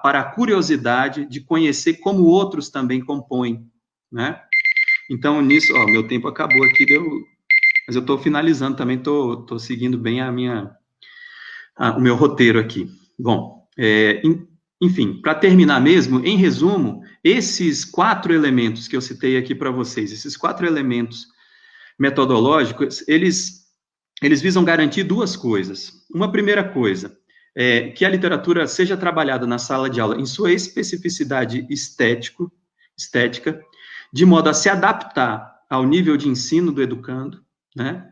para a curiosidade de conhecer como outros também compõem, né? Então, nisso, meu tempo acabou aqui, mas eu estou finalizando também, estou seguindo bem o meu roteiro aqui. Bom, enfim, para terminar mesmo, em resumo, esses 4 elementos que eu citei aqui para vocês, esses 4 elementos metodológicos, eles visam garantir 2 coisas. Uma primeira coisa é que a literatura seja trabalhada na sala de aula em sua especificidade estética, de modo a se adaptar ao nível de ensino do educando, né?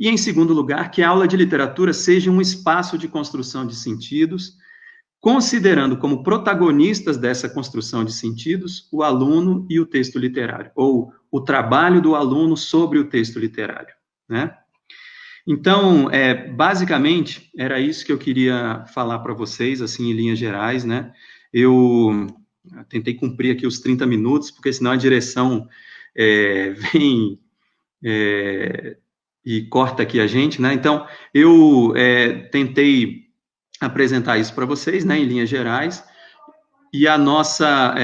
E, em segundo lugar, que a aula de literatura seja um espaço de construção de sentidos, considerando como protagonistas dessa construção de sentidos o aluno e o texto literário, ou o trabalho do aluno sobre o texto literário, né? Então, basicamente, era isso que eu queria falar para vocês, assim, em linhas gerais, né? Eu tentei cumprir aqui os 30 minutos, porque senão a direção vem e corta aqui a gente, né? Então, eu tentei apresentar isso para vocês, né, em linhas gerais, e a nossa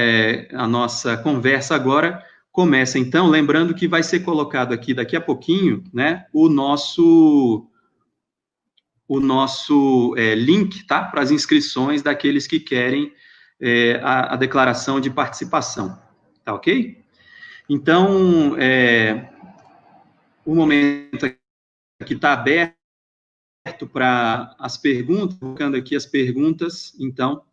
conversa agora começa, então, lembrando que vai ser colocado aqui, daqui a pouquinho, né, o nosso link, tá, para as inscrições daqueles que querem a declaração de participação, tá ok? Então, o momento aqui está aberto para as perguntas, colocando aqui as perguntas, então,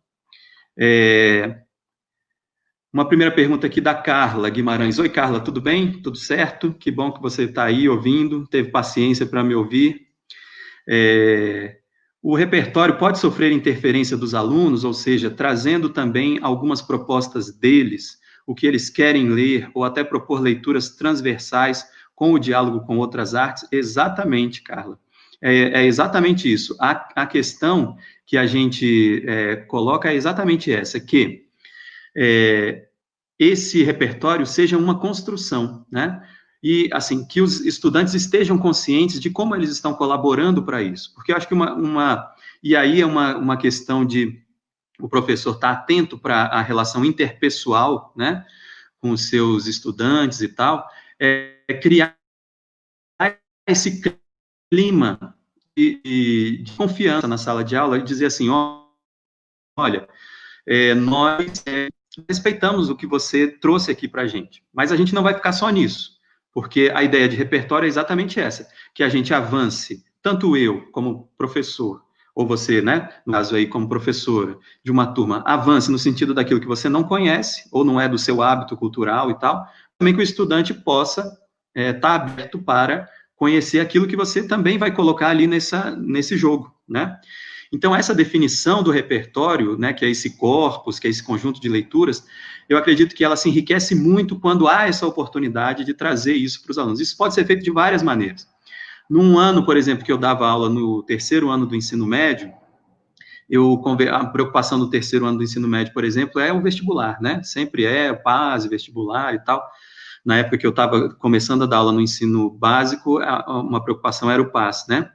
uma primeira pergunta aqui da Carla Guimarães. Oi, Carla, tudo bem? Tudo certo? Que bom que você está aí ouvindo, teve paciência para me ouvir. O repertório pode sofrer interferência dos alunos, ou seja, trazendo também algumas propostas deles, o que eles querem ler, ou até propor leituras transversais com o diálogo com outras artes? Exatamente, Carla. É exatamente isso. A questão que a gente coloca é exatamente essa, que esse repertório seja uma construção, né? E, assim, que os estudantes estejam conscientes de como eles estão colaborando para isso. Porque eu acho que e aí é uma questão de o professor estar atento para a relação interpessoal, né, com os seus estudantes e tal, criar esse clima de confiança na sala de aula e dizer assim, olha, nós respeitamos o que você trouxe aqui para a gente, mas a gente não vai ficar só nisso, porque a ideia de repertório é exatamente essa, que a gente avance, tanto eu como professor, ou você, né, no caso aí como professora de uma turma, avance no sentido daquilo que você não conhece, ou não é do seu hábito cultural e tal, também que o estudante possa estar aberto para conhecer aquilo que você também vai colocar ali nesse jogo, né? Então, essa definição do repertório, né, que é esse corpus, que é esse conjunto de leituras, eu acredito que ela se enriquece muito quando há essa oportunidade de trazer isso para os alunos. Isso pode ser feito de várias maneiras. Num ano, por exemplo, que eu dava aula no terceiro ano do ensino médio, a preocupação do terceiro ano do ensino médio, por exemplo, é o vestibular, né? Sempre é PAS, vestibular e tal. Na época que eu estava começando a dar aula no ensino básico, uma preocupação era o PAS, né?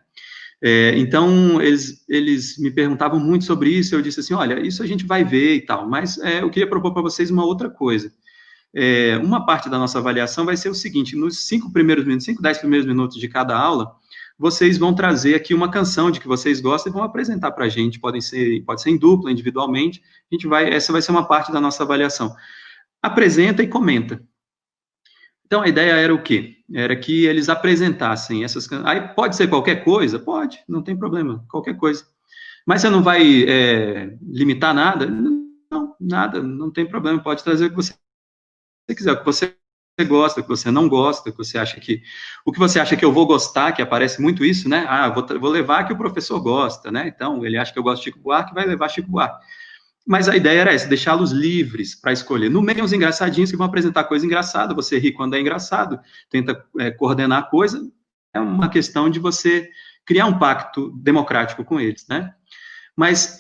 Então, eles me perguntavam muito sobre isso, eu disse assim, olha, isso a gente vai ver e tal, mas eu queria propor para vocês uma outra coisa. Uma parte da nossa avaliação vai ser o seguinte, nos 5, 10 primeiros minutos de cada aula, vocês vão trazer aqui uma canção de que vocês gostam e vão apresentar para a gente, pode ser em dupla, individualmente, essa vai ser uma parte da nossa avaliação. Apresenta e comenta. Então, a ideia era o quê? Era que eles apresentassem essas canções. Aí, pode ser qualquer coisa? Pode, não tem problema, qualquer coisa. Mas você não vai limitar nada? Não, nada, não tem problema, pode trazer o que você quiser, o que você gosta, o que você não gosta, o que você acha que eu vou gostar, que aparece muito isso, né? Vou levar que o professor gosta, né? Então, ele acha que eu gosto de Chico Buarque, vai levar Chico Buarque. Mas a ideia era essa, deixá-los livres para escolher. No meio, uns engraçadinhos que vão apresentar coisa engraçada, você ri quando é engraçado, tenta coordenar a coisa, é uma questão de você criar um pacto democrático com eles, né? Mas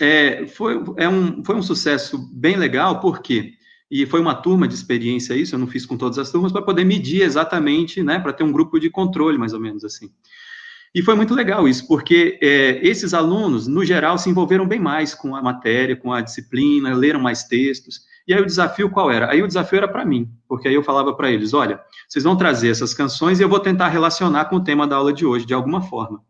foi um sucesso bem legal, por quê? E foi uma turma de experiência isso, eu não fiz com todas as turmas, para poder medir exatamente, né, para ter um grupo de controle, mais ou menos assim. E foi muito legal isso, porque esses alunos, no geral, se envolveram bem mais com a matéria, com a disciplina, leram mais textos. E aí o desafio qual era? Aí o desafio era para mim, porque aí eu falava para eles, olha, vocês vão trazer essas canções e eu vou tentar relacionar com o tema da aula de hoje, de alguma forma.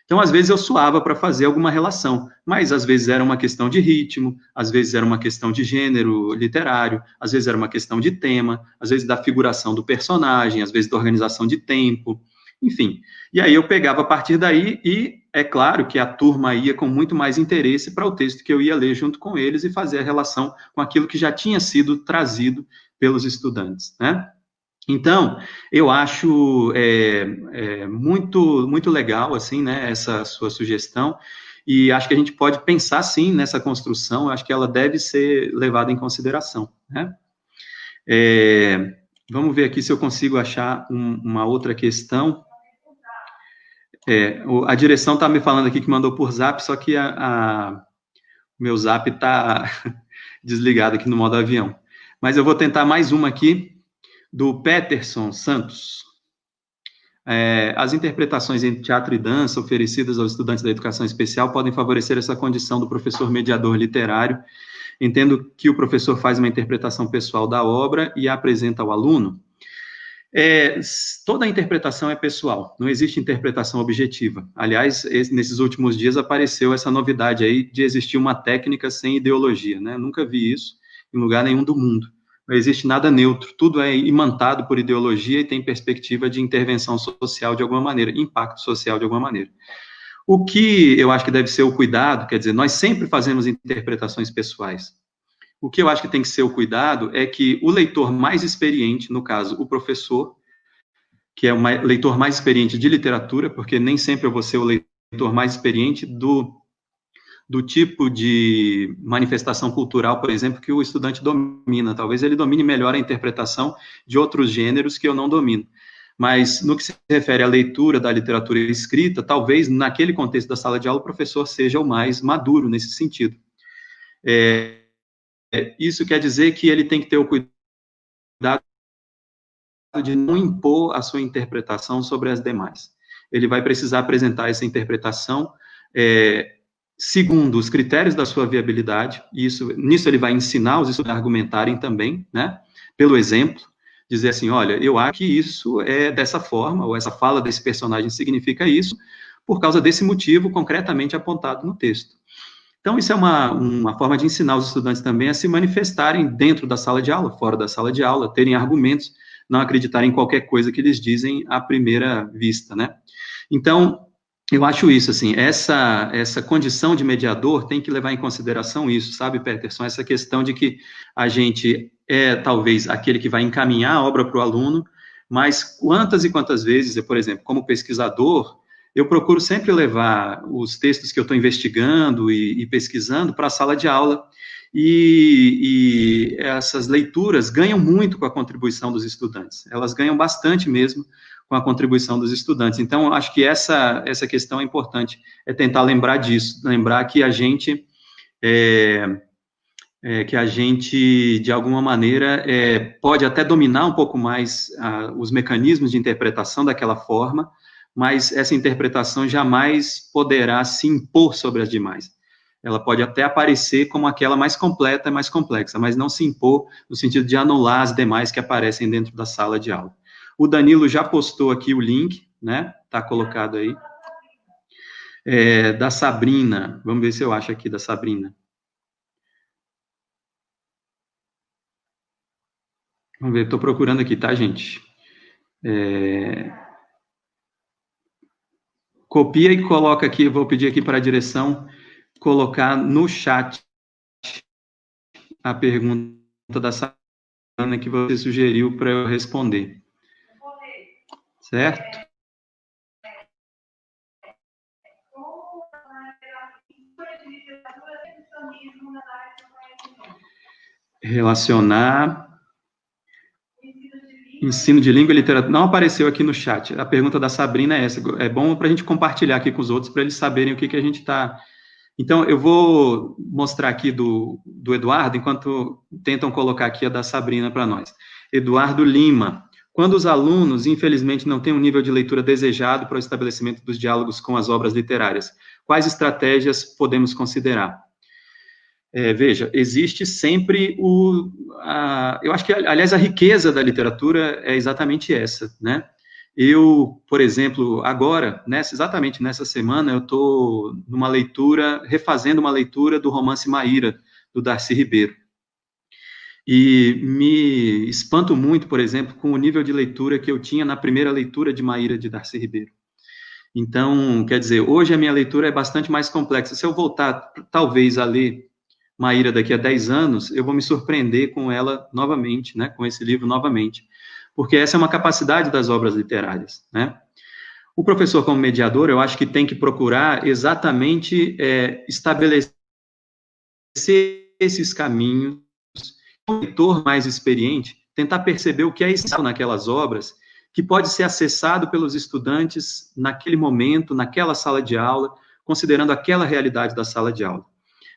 Então, às vezes eu suava para fazer alguma relação, mas às vezes era uma questão de ritmo, às vezes era uma questão de gênero literário, às vezes era uma questão de tema, às vezes da figuração do personagem, às vezes da organização de tempo, enfim. E aí eu pegava a partir daí e é claro que a turma ia com muito mais interesse para o texto que eu ia ler junto com eles e fazer a relação com aquilo que já tinha sido trazido pelos estudantes, né? Então, eu acho muito, muito legal, assim, né, essa sua sugestão, e acho que a gente pode pensar, sim, nessa construção, acho que ela deve ser levada em consideração, né? Vamos ver aqui se eu consigo achar uma outra questão. A direção está me falando aqui que mandou por zap, só que o meu zap está desligado aqui no modo avião. Mas eu vou tentar mais uma aqui, do Peterson Santos. As interpretações em teatro e dança oferecidas aos estudantes da educação especial podem favorecer essa condição do professor mediador literário. Entendo que o professor faz uma interpretação pessoal da obra e a apresenta ao aluno. Toda a interpretação é pessoal, não existe interpretação objetiva. Aliás, nesses últimos dias apareceu essa novidade aí de existir uma técnica sem ideologia, né? Nunca vi isso em lugar nenhum do mundo. Não existe nada neutro, tudo é imantado por ideologia e tem perspectiva de intervenção social de alguma maneira, impacto social de alguma maneira. O que eu acho que deve ser o cuidado, quer dizer, nós sempre fazemos interpretações pessoais. O que eu acho que tem que ser o cuidado é que o leitor mais experiente, no caso, o professor, que é o leitor mais experiente de literatura, porque nem sempre eu vou ser o leitor mais experiente do tipo de manifestação cultural, por exemplo, que o estudante domina. Talvez ele domine melhor a interpretação de outros gêneros que eu não domino. Mas, no que se refere à leitura da literatura escrita, talvez, naquele contexto da sala de aula, o professor seja o mais maduro nesse sentido. Isso quer dizer que ele tem que ter o cuidado de não impor a sua interpretação sobre as demais. Ele vai precisar apresentar essa interpretação segundo os critérios da sua viabilidade, e nisso ele vai ensinar os estudantes a argumentarem também, né, pelo exemplo, dizer assim, olha, eu acho que isso é dessa forma, ou essa fala desse personagem significa isso, por causa desse motivo concretamente apontado no texto. Então, isso é uma forma de ensinar os estudantes também a se manifestarem dentro da sala de aula, fora da sala de aula, terem argumentos, não acreditarem em qualquer coisa que eles dizem à primeira vista, né. Então, eu acho isso, assim, essa condição de mediador tem que levar em consideração isso, sabe, Peterson? Essa questão de que a gente talvez, aquele que vai encaminhar a obra para o aluno, mas quantas e quantas vezes, por exemplo, como pesquisador, eu procuro sempre levar os textos que eu estou investigando e pesquisando para a sala de aula, e essas leituras ganham muito com a contribuição dos estudantes, elas ganham bastante mesmo com a contribuição dos estudantes. Então, acho que essa questão é importante, é tentar lembrar disso, lembrar que a gente, de alguma maneira, pode até dominar um pouco mais os mecanismos de interpretação daquela forma, mas essa interpretação jamais poderá se impor sobre as demais. Ela pode até aparecer como aquela mais completa e mais complexa, mas não se impor no sentido de anular as demais que aparecem dentro da sala de aula. O Danilo já postou aqui o link, né? Está colocado aí. Da Sabrina. Vamos ver se eu acho aqui da Sabrina. Vamos ver, estou procurando aqui, tá, gente? Copia e coloca aqui, vou pedir aqui para a direção colocar no chat a pergunta da Sabrina que você sugeriu para eu responder. Certo? Relacionar ensino de língua e literatura. Não apareceu aqui no chat. A pergunta da Sabrina é essa. É bom para a gente compartilhar aqui com os outros, para eles saberem o que a gente está... Então, eu vou mostrar aqui do Eduardo, enquanto tentam colocar aqui a da Sabrina para nós. Eduardo Lima. Quando os alunos, infelizmente, não têm um nível de leitura desejado para o estabelecimento dos diálogos com as obras literárias, quais estratégias podemos considerar? Veja, existe sempre eu acho que, aliás, a riqueza da literatura é exatamente essa, né? Eu, por exemplo, agora, exatamente nessa semana, eu estou numa leitura, refazendo uma leitura do romance Maíra, do Darcy Ribeiro. E me espanto muito, por exemplo, com o nível de leitura que eu tinha na primeira leitura de Maíra, de Darcy Ribeiro. Então, quer dizer, hoje a minha leitura é bastante mais complexa. Se eu voltar, talvez, a ler Maíra daqui a 10 anos, eu vou me surpreender com ela novamente, né, com esse livro novamente, porque essa é uma capacidade das obras literárias, né. O professor, como mediador, eu acho que tem que procurar exatamente estabelecer esses caminhos, o leitor mais experiente, tentar perceber o que é essencial naquelas obras, que pode ser acessado pelos estudantes naquele momento, naquela sala de aula, considerando aquela realidade da sala de aula.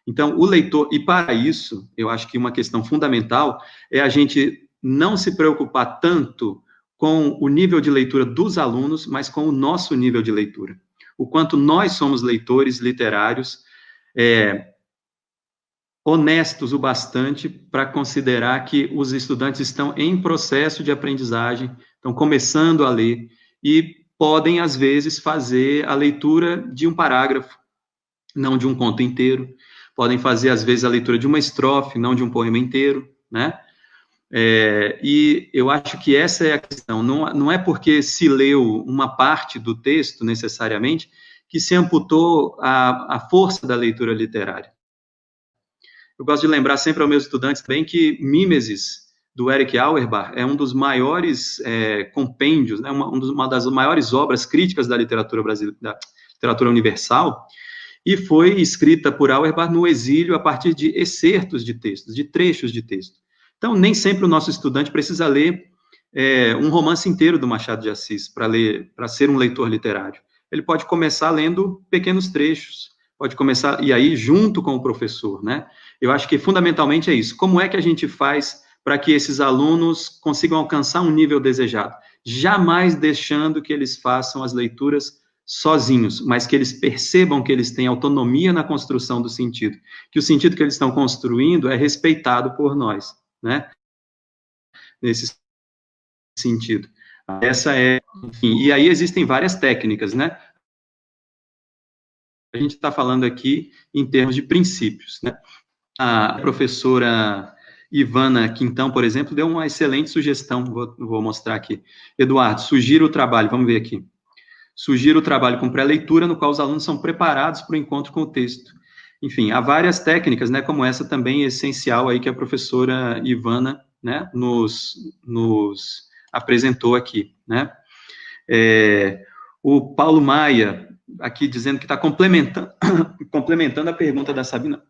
Então, o leitor, e para isso, eu acho que uma questão fundamental é a gente não se preocupar tanto com o nível de leitura dos alunos, mas com o nosso nível de leitura. O quanto nós somos leitores literários, honestos o bastante para considerar que os estudantes estão em processo de aprendizagem, estão começando a ler, e podem, às vezes, fazer a leitura de um parágrafo, não de um conto inteiro, podem fazer, às vezes, a leitura de uma estrofe, não de um poema inteiro, né? E eu acho que essa é a questão. Não é porque se leu uma parte do texto, necessariamente, que se amputou a força da leitura literária. Eu gosto de lembrar sempre aos meus estudantes também que Mimesis, do Erich Auerbach, é um dos maiores compêndios, né? uma das maiores obras críticas da literatura brasileira, da literatura universal, e foi escrita por Auerbach no exílio a partir de excertos de textos, de trechos de texto. Então, nem sempre o nosso estudante precisa ler um romance inteiro do Machado de Assis para ser um leitor literário. Ele pode começar lendo pequenos trechos, pode começar, e aí, junto com o professor, né? Eu acho que, fundamentalmente, é isso. Como é que a gente faz para que esses alunos consigam alcançar um nível desejado? Jamais deixando que eles façam as leituras sozinhos, mas que eles percebam que eles têm autonomia na construção do sentido, que o sentido que eles estão construindo é respeitado por nós, né? Nesse sentido. Essa enfim, e aí existem várias técnicas, né? A gente está falando aqui em termos de princípios, né? A professora Ivana Quintão, por exemplo, deu uma excelente sugestão, vou mostrar aqui. Eduardo, sugira o trabalho, vamos ver aqui. Sugira o trabalho com pré-leitura, no qual os alunos são preparados para o encontro com o texto. Enfim, há várias técnicas, né, como essa também essencial aí que a professora Ivana, né, nos apresentou aqui, né. O Paulo Maia, aqui dizendo que está complementando a pergunta da Sabina.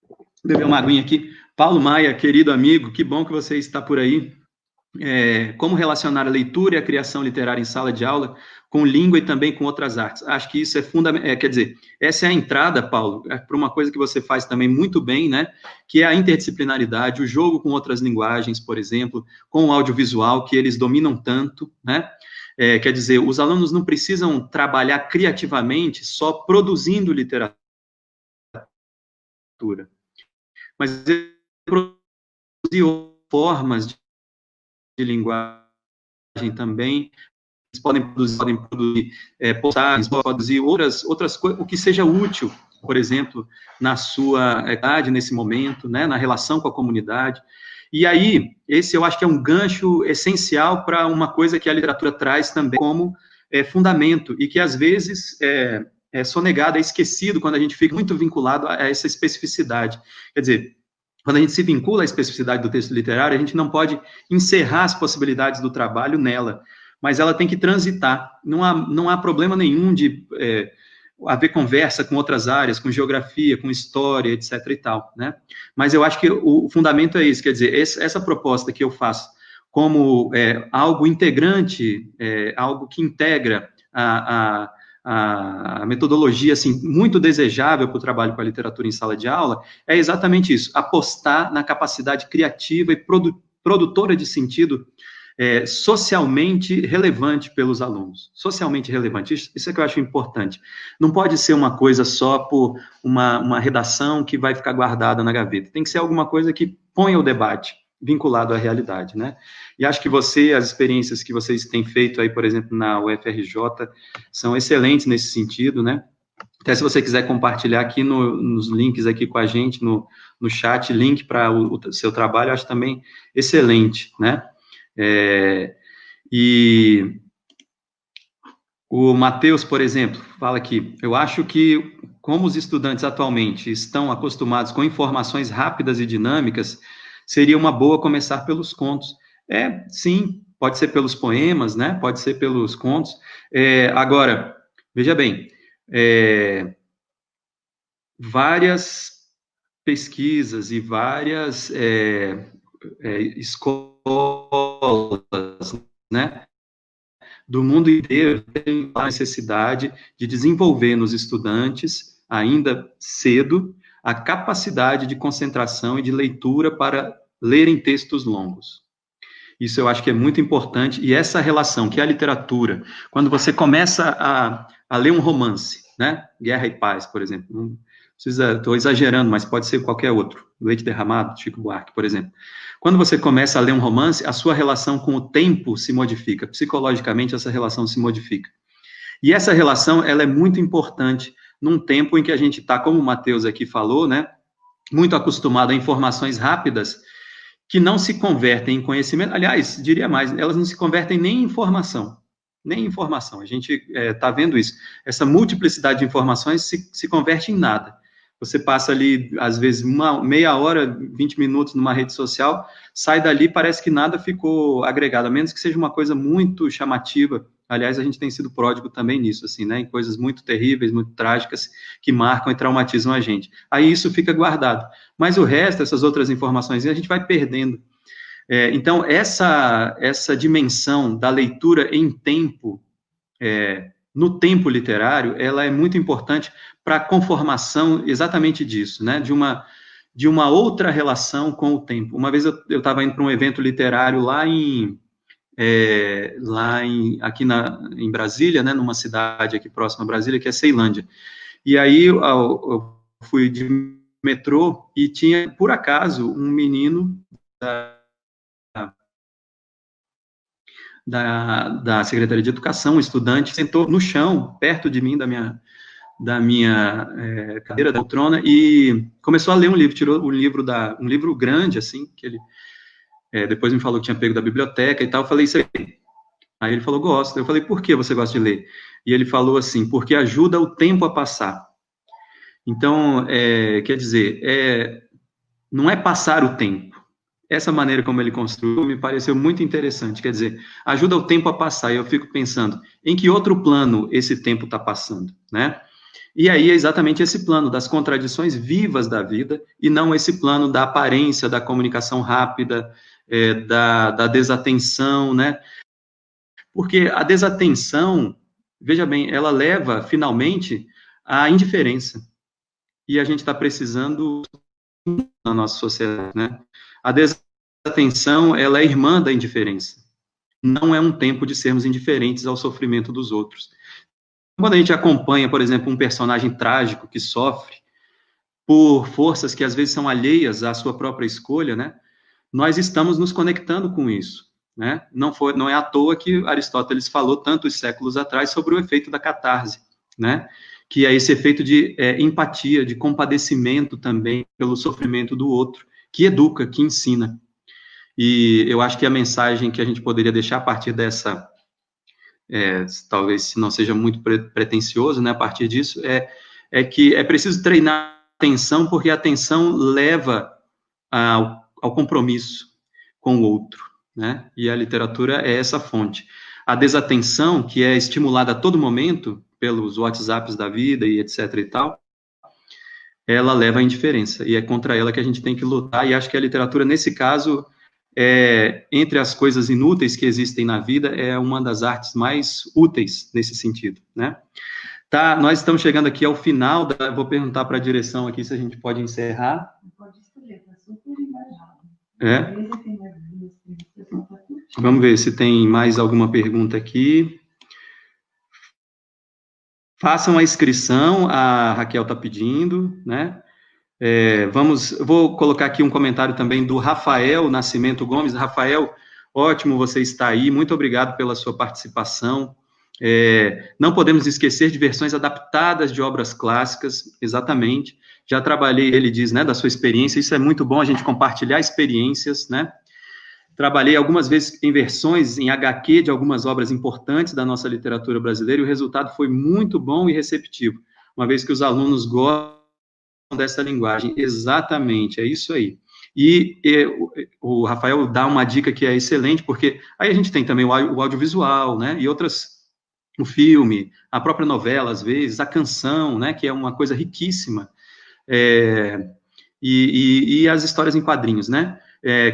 Vou beber uma aguinha aqui. Paulo Maia, querido amigo, que bom que você está por aí. Como relacionar a leitura e a criação literária em sala de aula com língua e também com outras artes? Acho que isso é fundamental. Quer dizer, essa é a entrada, Paulo, para uma coisa que você faz também muito bem, né? Que é a interdisciplinaridade, o jogo com outras linguagens, por exemplo, com o audiovisual, que eles dominam tanto, né? Quer dizer, os alunos não precisam trabalhar criativamente só produzindo literatura, mas produzir formas de linguagem também, eles podem produzir postagens, podem produzir outras coisas, o que seja útil, por exemplo, na sua idade, nesse momento, né, na relação com a comunidade. E aí, esse eu acho que é um gancho essencial para uma coisa que a literatura traz também como fundamento, e que às vezes é sonegado, é esquecido, quando a gente fica muito vinculado a essa especificidade. Quer dizer, quando a gente se vincula à especificidade do texto literário, a gente não pode encerrar as possibilidades do trabalho nela, mas ela tem que transitar. Não há problema nenhum de haver conversa com outras áreas, com geografia, com história, etc. e tal, né? Mas eu acho que o fundamento é esse, quer dizer, essa proposta que eu faço como algo integrante, algo que integra a metodologia, assim, muito desejável para o trabalho com a literatura em sala de aula, é exatamente isso, apostar na capacidade criativa e produtora de sentido socialmente relevante pelos alunos, socialmente relevante, isso é que eu acho importante. Não pode ser uma coisa só por uma redação que vai ficar guardada na gaveta, tem que ser alguma coisa que ponha o debate vinculado à realidade, né? E acho que as experiências que vocês têm feito aí, por exemplo, na UFRJ, são excelentes nesse sentido, né? Até se você quiser compartilhar aqui nos links aqui com a gente, no chat, link para o seu trabalho, eu acho também excelente, né? E o Matheus, por exemplo, fala aqui, eu acho que, como os estudantes atualmente estão acostumados com informações rápidas e dinâmicas, seria uma boa começar pelos contos. Sim, pode ser pelos poemas, né? Pode ser pelos contos. Agora, veja bem, várias pesquisas e várias escolas, né, do mundo inteiro têm a necessidade de desenvolver nos estudantes, ainda cedo, a capacidade de concentração e de leitura para lerem textos longos. Isso eu acho que é muito importante, e essa relação que é a literatura, quando você começa a ler um romance, né, Guerra e Paz, por exemplo, não precisa, estou exagerando, mas pode ser qualquer outro, Leite Derramado, Chico Buarque, por exemplo. Quando você começa a ler um romance, a sua relação com o tempo se modifica, psicologicamente essa relação se modifica. E essa relação, ela é muito importante num tempo em que a gente está, como o Matheus aqui falou, né, muito acostumado a informações rápidas, que não se convertem em conhecimento, aliás, diria mais, elas não se convertem nem em informação, a gente está vendo isso, essa multiplicidade de informações se converte em nada. Você passa ali, às vezes, meia hora, 20 minutos numa rede social, sai dali, parece que nada ficou agregado, a menos que seja uma coisa muito chamativa. Aliás, a gente tem sido pródigo também nisso, assim, né, em coisas muito terríveis, muito trágicas, que marcam e traumatizam a gente. Aí isso fica guardado. Mas o resto, essas outras informações, a gente vai perdendo. Então, essa dimensão da leitura em tempo, no tempo literário, ela é muito importante para a conformação exatamente disso, né, de uma outra relação com o tempo. Uma vez eu estava indo para um evento literário aqui em Brasília, né, numa cidade aqui próxima a Brasília, que é Ceilândia. E aí eu fui de metrô e tinha, por acaso, um menino da Secretaria de Educação, um estudante, sentou no chão, perto de mim, da minha cadeira, da poltrona, e começou a ler um livro, tirou um livro grande, assim, que ele depois me falou que tinha pego da biblioteca e tal. Eu falei, isso aí. Aí ele falou, gosto. Eu falei, por que você gosta de ler? E ele falou assim, porque ajuda o tempo a passar. Então, quer dizer, não é passar o tempo, essa maneira como ele construiu me pareceu muito interessante, quer dizer, ajuda o tempo a passar, e eu fico pensando, em que outro plano esse tempo está passando, né? E aí é exatamente esse plano das contradições vivas da vida, e não esse plano da aparência, da comunicação rápida, da desatenção, né? Porque a desatenção, veja bem, ela leva, finalmente, à indiferença. E a gente está precisando na nossa sociedade, né? A desatenção, ela é irmã da indiferença. Não é um tempo de sermos indiferentes ao sofrimento dos outros. Quando a gente acompanha, por exemplo, um personagem trágico que sofre por forças que às vezes são alheias à sua própria escolha, né? Nós estamos nos conectando com isso, né? Não é à toa que Aristóteles falou tantos séculos atrás sobre o efeito da catarse, né? Que é esse efeito de empatia, de compadecimento também pelo sofrimento do outro, que educa, que ensina. E eu acho que a mensagem que a gente poderia deixar a partir dessa, talvez não seja muito pretensioso, né, a partir disso, é que é preciso treinar a atenção, porque a atenção leva ao compromisso com o outro, né, e a literatura é essa fonte. A desatenção, que é estimulada a todo momento pelos WhatsApps da vida e etc e tal, ela leva à indiferença, e é contra ela que a gente tem que lutar, e acho que a literatura, nesse caso, entre as coisas inúteis que existem na vida, é uma das artes mais úteis nesse sentido, né? Tá, nós estamos chegando aqui ao final, vou perguntar para a direção aqui se a gente pode encerrar. Pode escolher, está super engajado. Vamos ver se tem mais alguma pergunta aqui. Façam a inscrição, a Raquel está pedindo, né? Vou colocar aqui um comentário também do Rafael Nascimento Gomes. Rafael, ótimo você estar aí, muito obrigado pela sua participação. Não podemos esquecer de versões adaptadas de obras clássicas, exatamente. Já trabalhei, ele diz, né, da sua experiência, isso é muito bom a gente compartilhar experiências, né? Trabalhei algumas vezes em versões em HQ de algumas obras importantes da nossa literatura brasileira e o resultado foi muito bom e receptivo, uma vez que os alunos gostam dessa linguagem. Exatamente, é isso aí. E o Rafael dá uma dica que é excelente, porque aí a gente tem também o audiovisual, né, e outras, o filme, a própria novela, às vezes, a canção, né, que é uma coisa riquíssima, e as histórias em quadrinhos, né,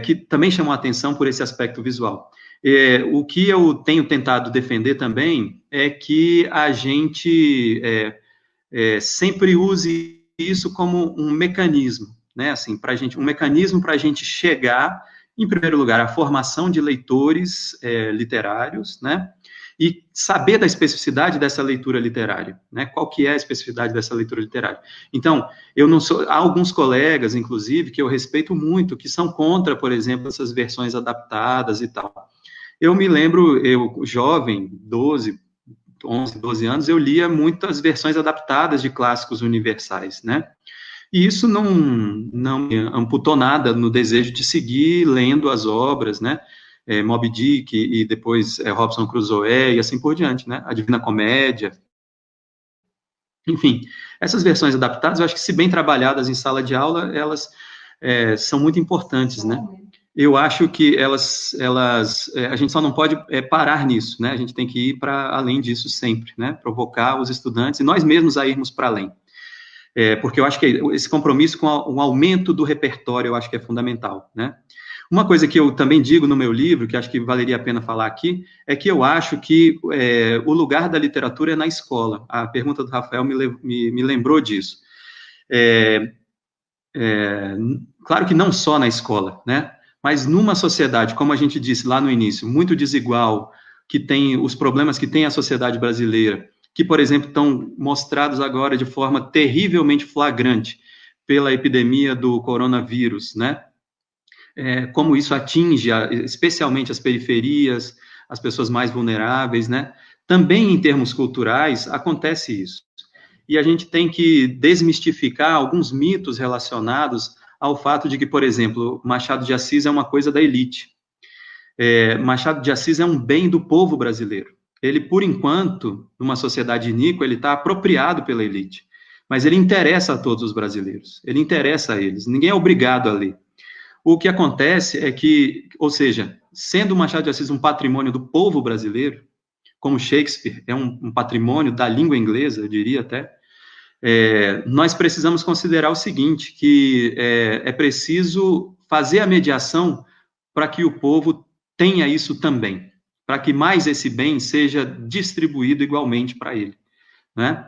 que também chamam a atenção por esse aspecto visual. O que eu tenho tentado defender também é que a gente sempre use isso como um mecanismo, né, assim, um mecanismo para a gente chegar, em primeiro lugar, à formação de leitores literários, né, e saber da especificidade dessa leitura literária, né? Qual que é a especificidade dessa leitura literária? Então, há alguns colegas, inclusive, que eu respeito muito, que são contra, por exemplo, essas versões adaptadas e tal. Eu me lembro, eu, jovem, 11, 12 anos, eu lia muitas versões adaptadas de clássicos universais, né? E isso não me amputou nada no desejo de seguir lendo as obras, né? Moby Dick e depois Robinson Crusoe e assim por diante, né? A Divina Comédia. Enfim, essas versões adaptadas, eu acho que se bem trabalhadas em sala de aula, elas são muito importantes, né? Eu acho que a gente só não pode parar nisso, né? A gente tem que ir para além disso sempre, né? Provocar os estudantes e nós mesmos a irmos para além. Porque eu acho que esse compromisso com o aumento do repertório, eu acho que é fundamental, né? Uma coisa que eu também digo no meu livro, que acho que valeria a pena falar aqui, é que eu acho que o lugar da literatura é na escola. A pergunta do Rafael me lembrou disso. Claro que não só na escola, né? Mas numa sociedade, como a gente disse lá no início, muito desigual, que tem os problemas que tem a sociedade brasileira, que, por exemplo, estão mostrados agora de forma terrivelmente flagrante pela epidemia do coronavírus, né? Como isso atinge especialmente as periferias, as pessoas mais vulneráveis, né? Também em termos culturais acontece isso. E a gente tem que desmistificar alguns mitos relacionados ao fato de que, por exemplo, Machado de Assis é uma coisa da elite. Machado de Assis é um bem do povo brasileiro. Ele, por enquanto, numa sociedade iníqua, ele está apropriado pela elite. Mas ele interessa a todos os brasileiros. Ele interessa a eles. Ninguém é obrigado a ler. o que acontece é que, ou seja, sendo o Machado de Assis um patrimônio do povo brasileiro, como Shakespeare é um patrimônio da língua inglesa, eu diria até, nós precisamos considerar o seguinte, que é preciso fazer a mediação para que o povo tenha isso também, para que mais esse bem seja distribuído igualmente para ele, né?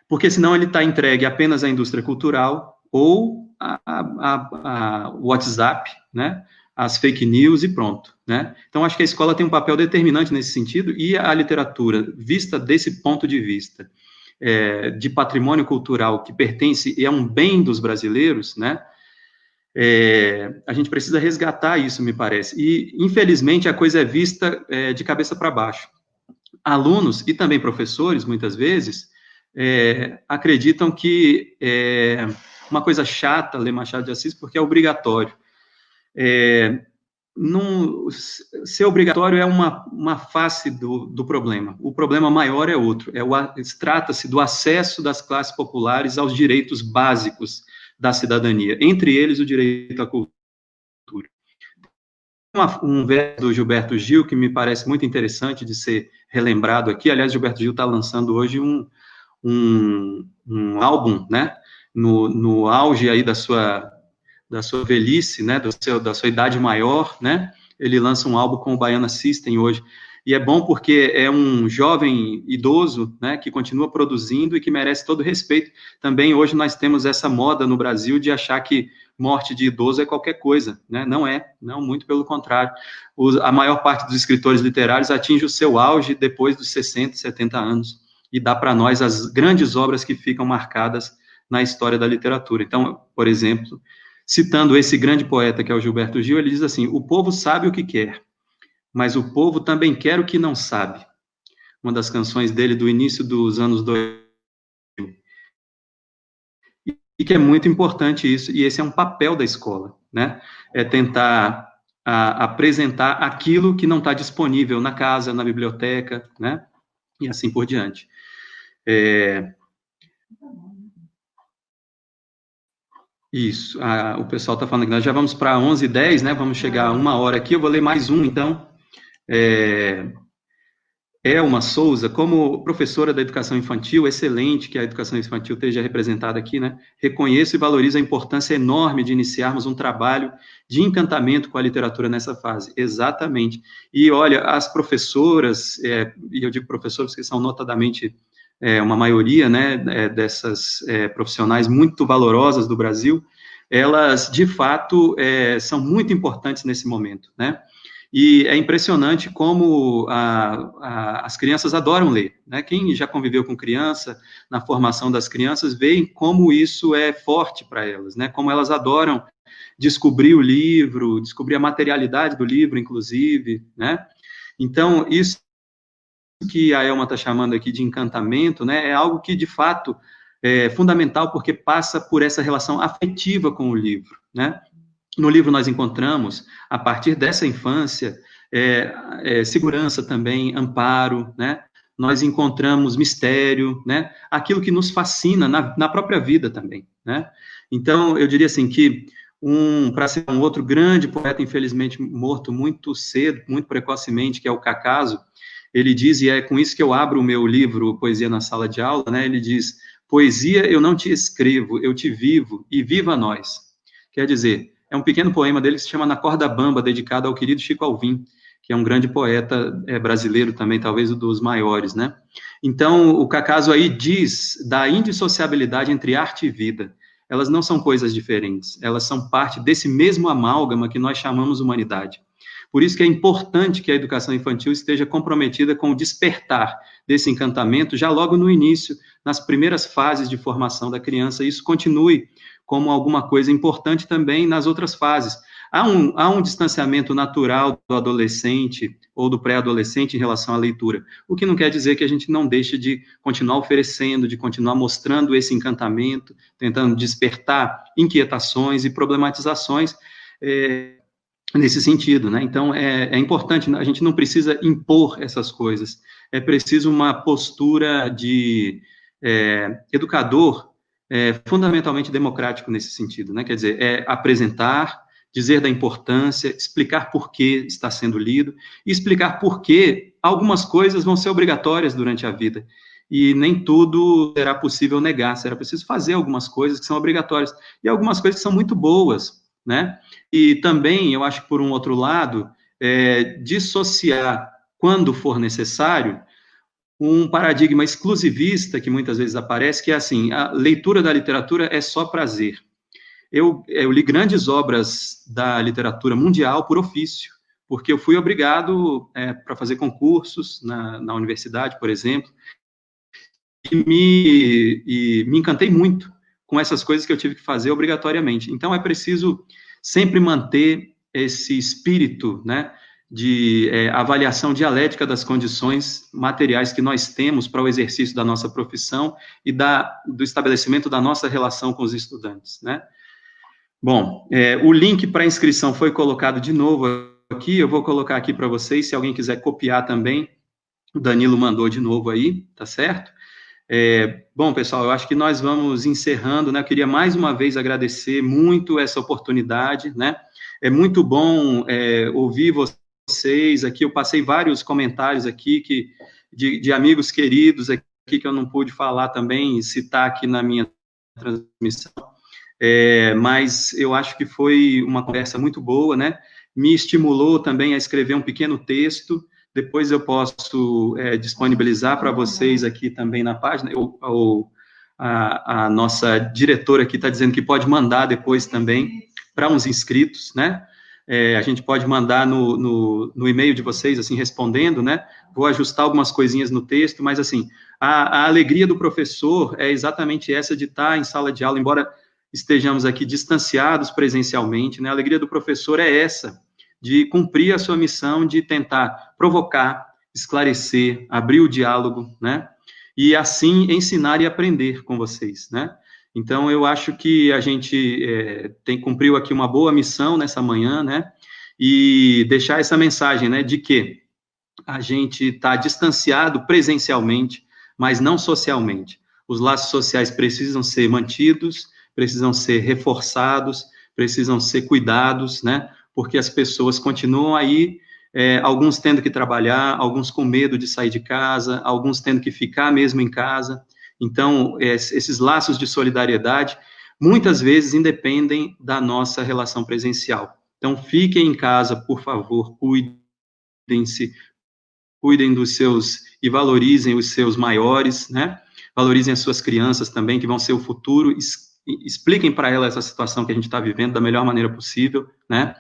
Porque senão ele está entregue apenas à indústria cultural ou a WhatsApp, né? As fake news e pronto, né? Então, acho que a escola tem um papel determinante nesse sentido e a literatura, vista desse ponto de vista, de patrimônio cultural que pertence e é um bem dos brasileiros, né? A gente precisa resgatar isso, me parece. E, infelizmente, a coisa é vista de cabeça para baixo. Alunos e também professores, muitas vezes, acreditam que é uma coisa chata ler Machado de Assis porque é obrigatório. Ser obrigatório é uma face do problema. O problema maior é outro. Trata-se do acesso das classes populares aos direitos básicos da cidadania, entre eles o direito à cultura. Um verso do Gilberto Gil que me parece muito interessante de ser relembrado aqui. Aliás, Gilberto Gil está lançando hoje um álbum, né? No auge aí da sua velhice, né, da sua idade maior, né, ele lança um álbum com o Baiana System hoje, e é bom porque é um jovem idoso, né, que continua produzindo e que merece todo respeito. Também hoje nós temos essa moda no Brasil de achar que morte de idoso é qualquer coisa, né, não, muito pelo contrário. A maior parte dos escritores literários atinge o seu auge depois dos 60, 70 anos, e dá para nós as grandes obras que ficam marcadas na história da literatura. Então, por exemplo, citando esse grande poeta que é o Gilberto Gil, ele diz assim: o povo sabe o que quer, mas o povo também quer o que não sabe. Uma das canções dele do início dos anos 2000. E que é muito importante isso, e esse é um papel da escola, né? É tentar apresentar aquilo que não está disponível na casa, na biblioteca, né? E assim por diante. Isso, o pessoal está falando que nós já vamos para 11h10, né? Vamos chegar a 1 hora aqui. Eu vou ler mais um, então. Elma Souza, como professora da educação infantil, excelente que a educação infantil esteja representada aqui, né? Reconheço e valorizo a importância enorme de iniciarmos um trabalho de encantamento com a literatura nessa fase. Exatamente. E, olha, as professoras, e eu digo professoras que são notadamente uma maioria, né, dessas profissionais muito valorosas do Brasil, elas, de fato, são muito importantes nesse momento, né? E é impressionante como as crianças adoram ler, né? Quem já conviveu com criança, na formação das crianças, vê como isso é forte para elas, né? Como elas adoram descobrir o livro, descobrir a materialidade do livro, inclusive, né? Então, isso que a Elma está chamando aqui de encantamento, né? É algo que, de fato, é fundamental porque passa por essa relação afetiva com o livro, né? No livro nós encontramos, a partir dessa infância, segurança também, amparo, né? Nós encontramos mistério, né? Aquilo que nos fascina na própria vida também, né? Então, eu diria assim que, para ser um outro grande poeta, infelizmente morto muito cedo, muito precocemente, que é o Cacaso, ele diz, e é com isso que eu abro o meu livro, Poesia na Sala de Aula, né? Ele diz: poesia eu não te escrevo, eu te vivo, e viva nós. Quer dizer, é um pequeno poema dele que se chama Na Corda Bamba, dedicado ao querido Chico Alvim, que é um grande poeta brasileiro também, talvez um dos maiores, né? Então, o Cacaso aí diz da indissociabilidade entre arte e vida. Elas não são coisas diferentes, elas são parte desse mesmo amálgama que nós chamamos humanidade. Por isso que é importante que a educação infantil esteja comprometida com o despertar desse encantamento já logo no início, nas primeiras fases de formação da criança, e isso continue como alguma coisa importante também nas outras fases. Há um distanciamento natural do adolescente ou do pré-adolescente em relação à leitura, o que não quer dizer que a gente não deixe de continuar oferecendo, de continuar mostrando esse encantamento, tentando despertar inquietações e problematizações nesse sentido, né? Então, é importante, a gente não precisa impor essas coisas, é preciso uma postura de educador fundamentalmente democrático nesse sentido, né? Quer dizer, apresentar, dizer da importância, explicar por que está sendo lido, e explicar por que algumas coisas vão ser obrigatórias durante a vida. E nem tudo será possível negar, será preciso fazer algumas coisas que são obrigatórias, e algumas coisas que são muito boas, né? E também, eu acho que por um outro lado, dissociar, quando for necessário, um paradigma exclusivista que muitas vezes aparece, que é assim, a leitura da literatura é só prazer. Eu li grandes obras da literatura mundial por ofício, porque eu fui obrigado para fazer concursos na universidade, por exemplo, e me encantei muito com essas coisas que eu tive que fazer obrigatoriamente. Então, é preciso sempre manter esse espírito, né, de avaliação dialética das condições materiais que nós temos para o exercício da nossa profissão e do estabelecimento da nossa relação com os estudantes, né. Bom, o link para inscrição foi colocado de novo aqui, eu vou colocar aqui para vocês, se alguém quiser copiar também, o Danilo mandou de novo aí, tá certo? Bom, pessoal, eu acho que nós vamos encerrando, né? Eu queria mais uma vez agradecer muito essa oportunidade, né? É muito bom ouvir vocês aqui. Eu passei vários comentários aqui de amigos queridos aqui que eu não pude falar também e citar aqui na minha transmissão. Mas eu acho que foi uma conversa muito boa, né? Me estimulou também a escrever um pequeno texto. Depois eu posso disponibilizar para vocês aqui também na página. A nossa diretora aqui está dizendo que pode mandar depois também para uns inscritos, né? A gente pode mandar no e-mail de vocês, assim, respondendo, né? Vou ajustar algumas coisinhas no texto, mas, assim, a alegria do professor é exatamente essa de estar em sala de aula, embora estejamos aqui distanciados presencialmente, né? A alegria do professor é essa, de cumprir a sua missão de tentar provocar, esclarecer, abrir o diálogo, né? E assim ensinar e aprender com vocês, né? Então, eu acho que a gente cumpriu aqui uma boa missão nessa manhã, né? E deixar essa mensagem, né, de que a gente está distanciado presencialmente, mas não socialmente. Os laços sociais precisam ser mantidos, precisam ser reforçados, precisam ser cuidados, né? Porque as pessoas continuam aí, alguns tendo que trabalhar, alguns com medo de sair de casa, alguns tendo que ficar mesmo em casa. Então, esses laços de solidariedade, muitas vezes, independem da nossa relação presencial. Então, fiquem em casa, por favor, cuidem-se, cuidem dos seus, e valorizem os seus maiores, né? Valorizem as suas crianças também, que vão ser o futuro, expliquem para elas essa situação que a gente está vivendo da melhor maneira possível, né?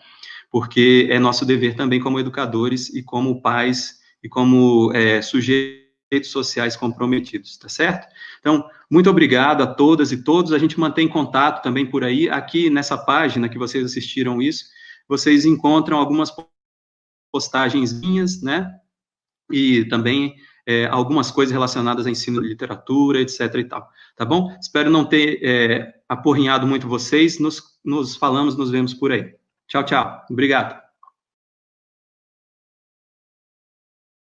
Porque é nosso dever também como educadores e como pais e como sujeitos sociais comprometidos, tá certo? Então, muito obrigado a todas e todos, a gente mantém contato também por aí, aqui nessa página que vocês assistiram isso, vocês encontram algumas postagens minhas, né? E também algumas coisas relacionadas a ensino de literatura, etc. e tal, tá bom? Espero não ter aporrinhado muito vocês, nos falamos, nos vemos por aí. Tchau, tchau. Obrigado.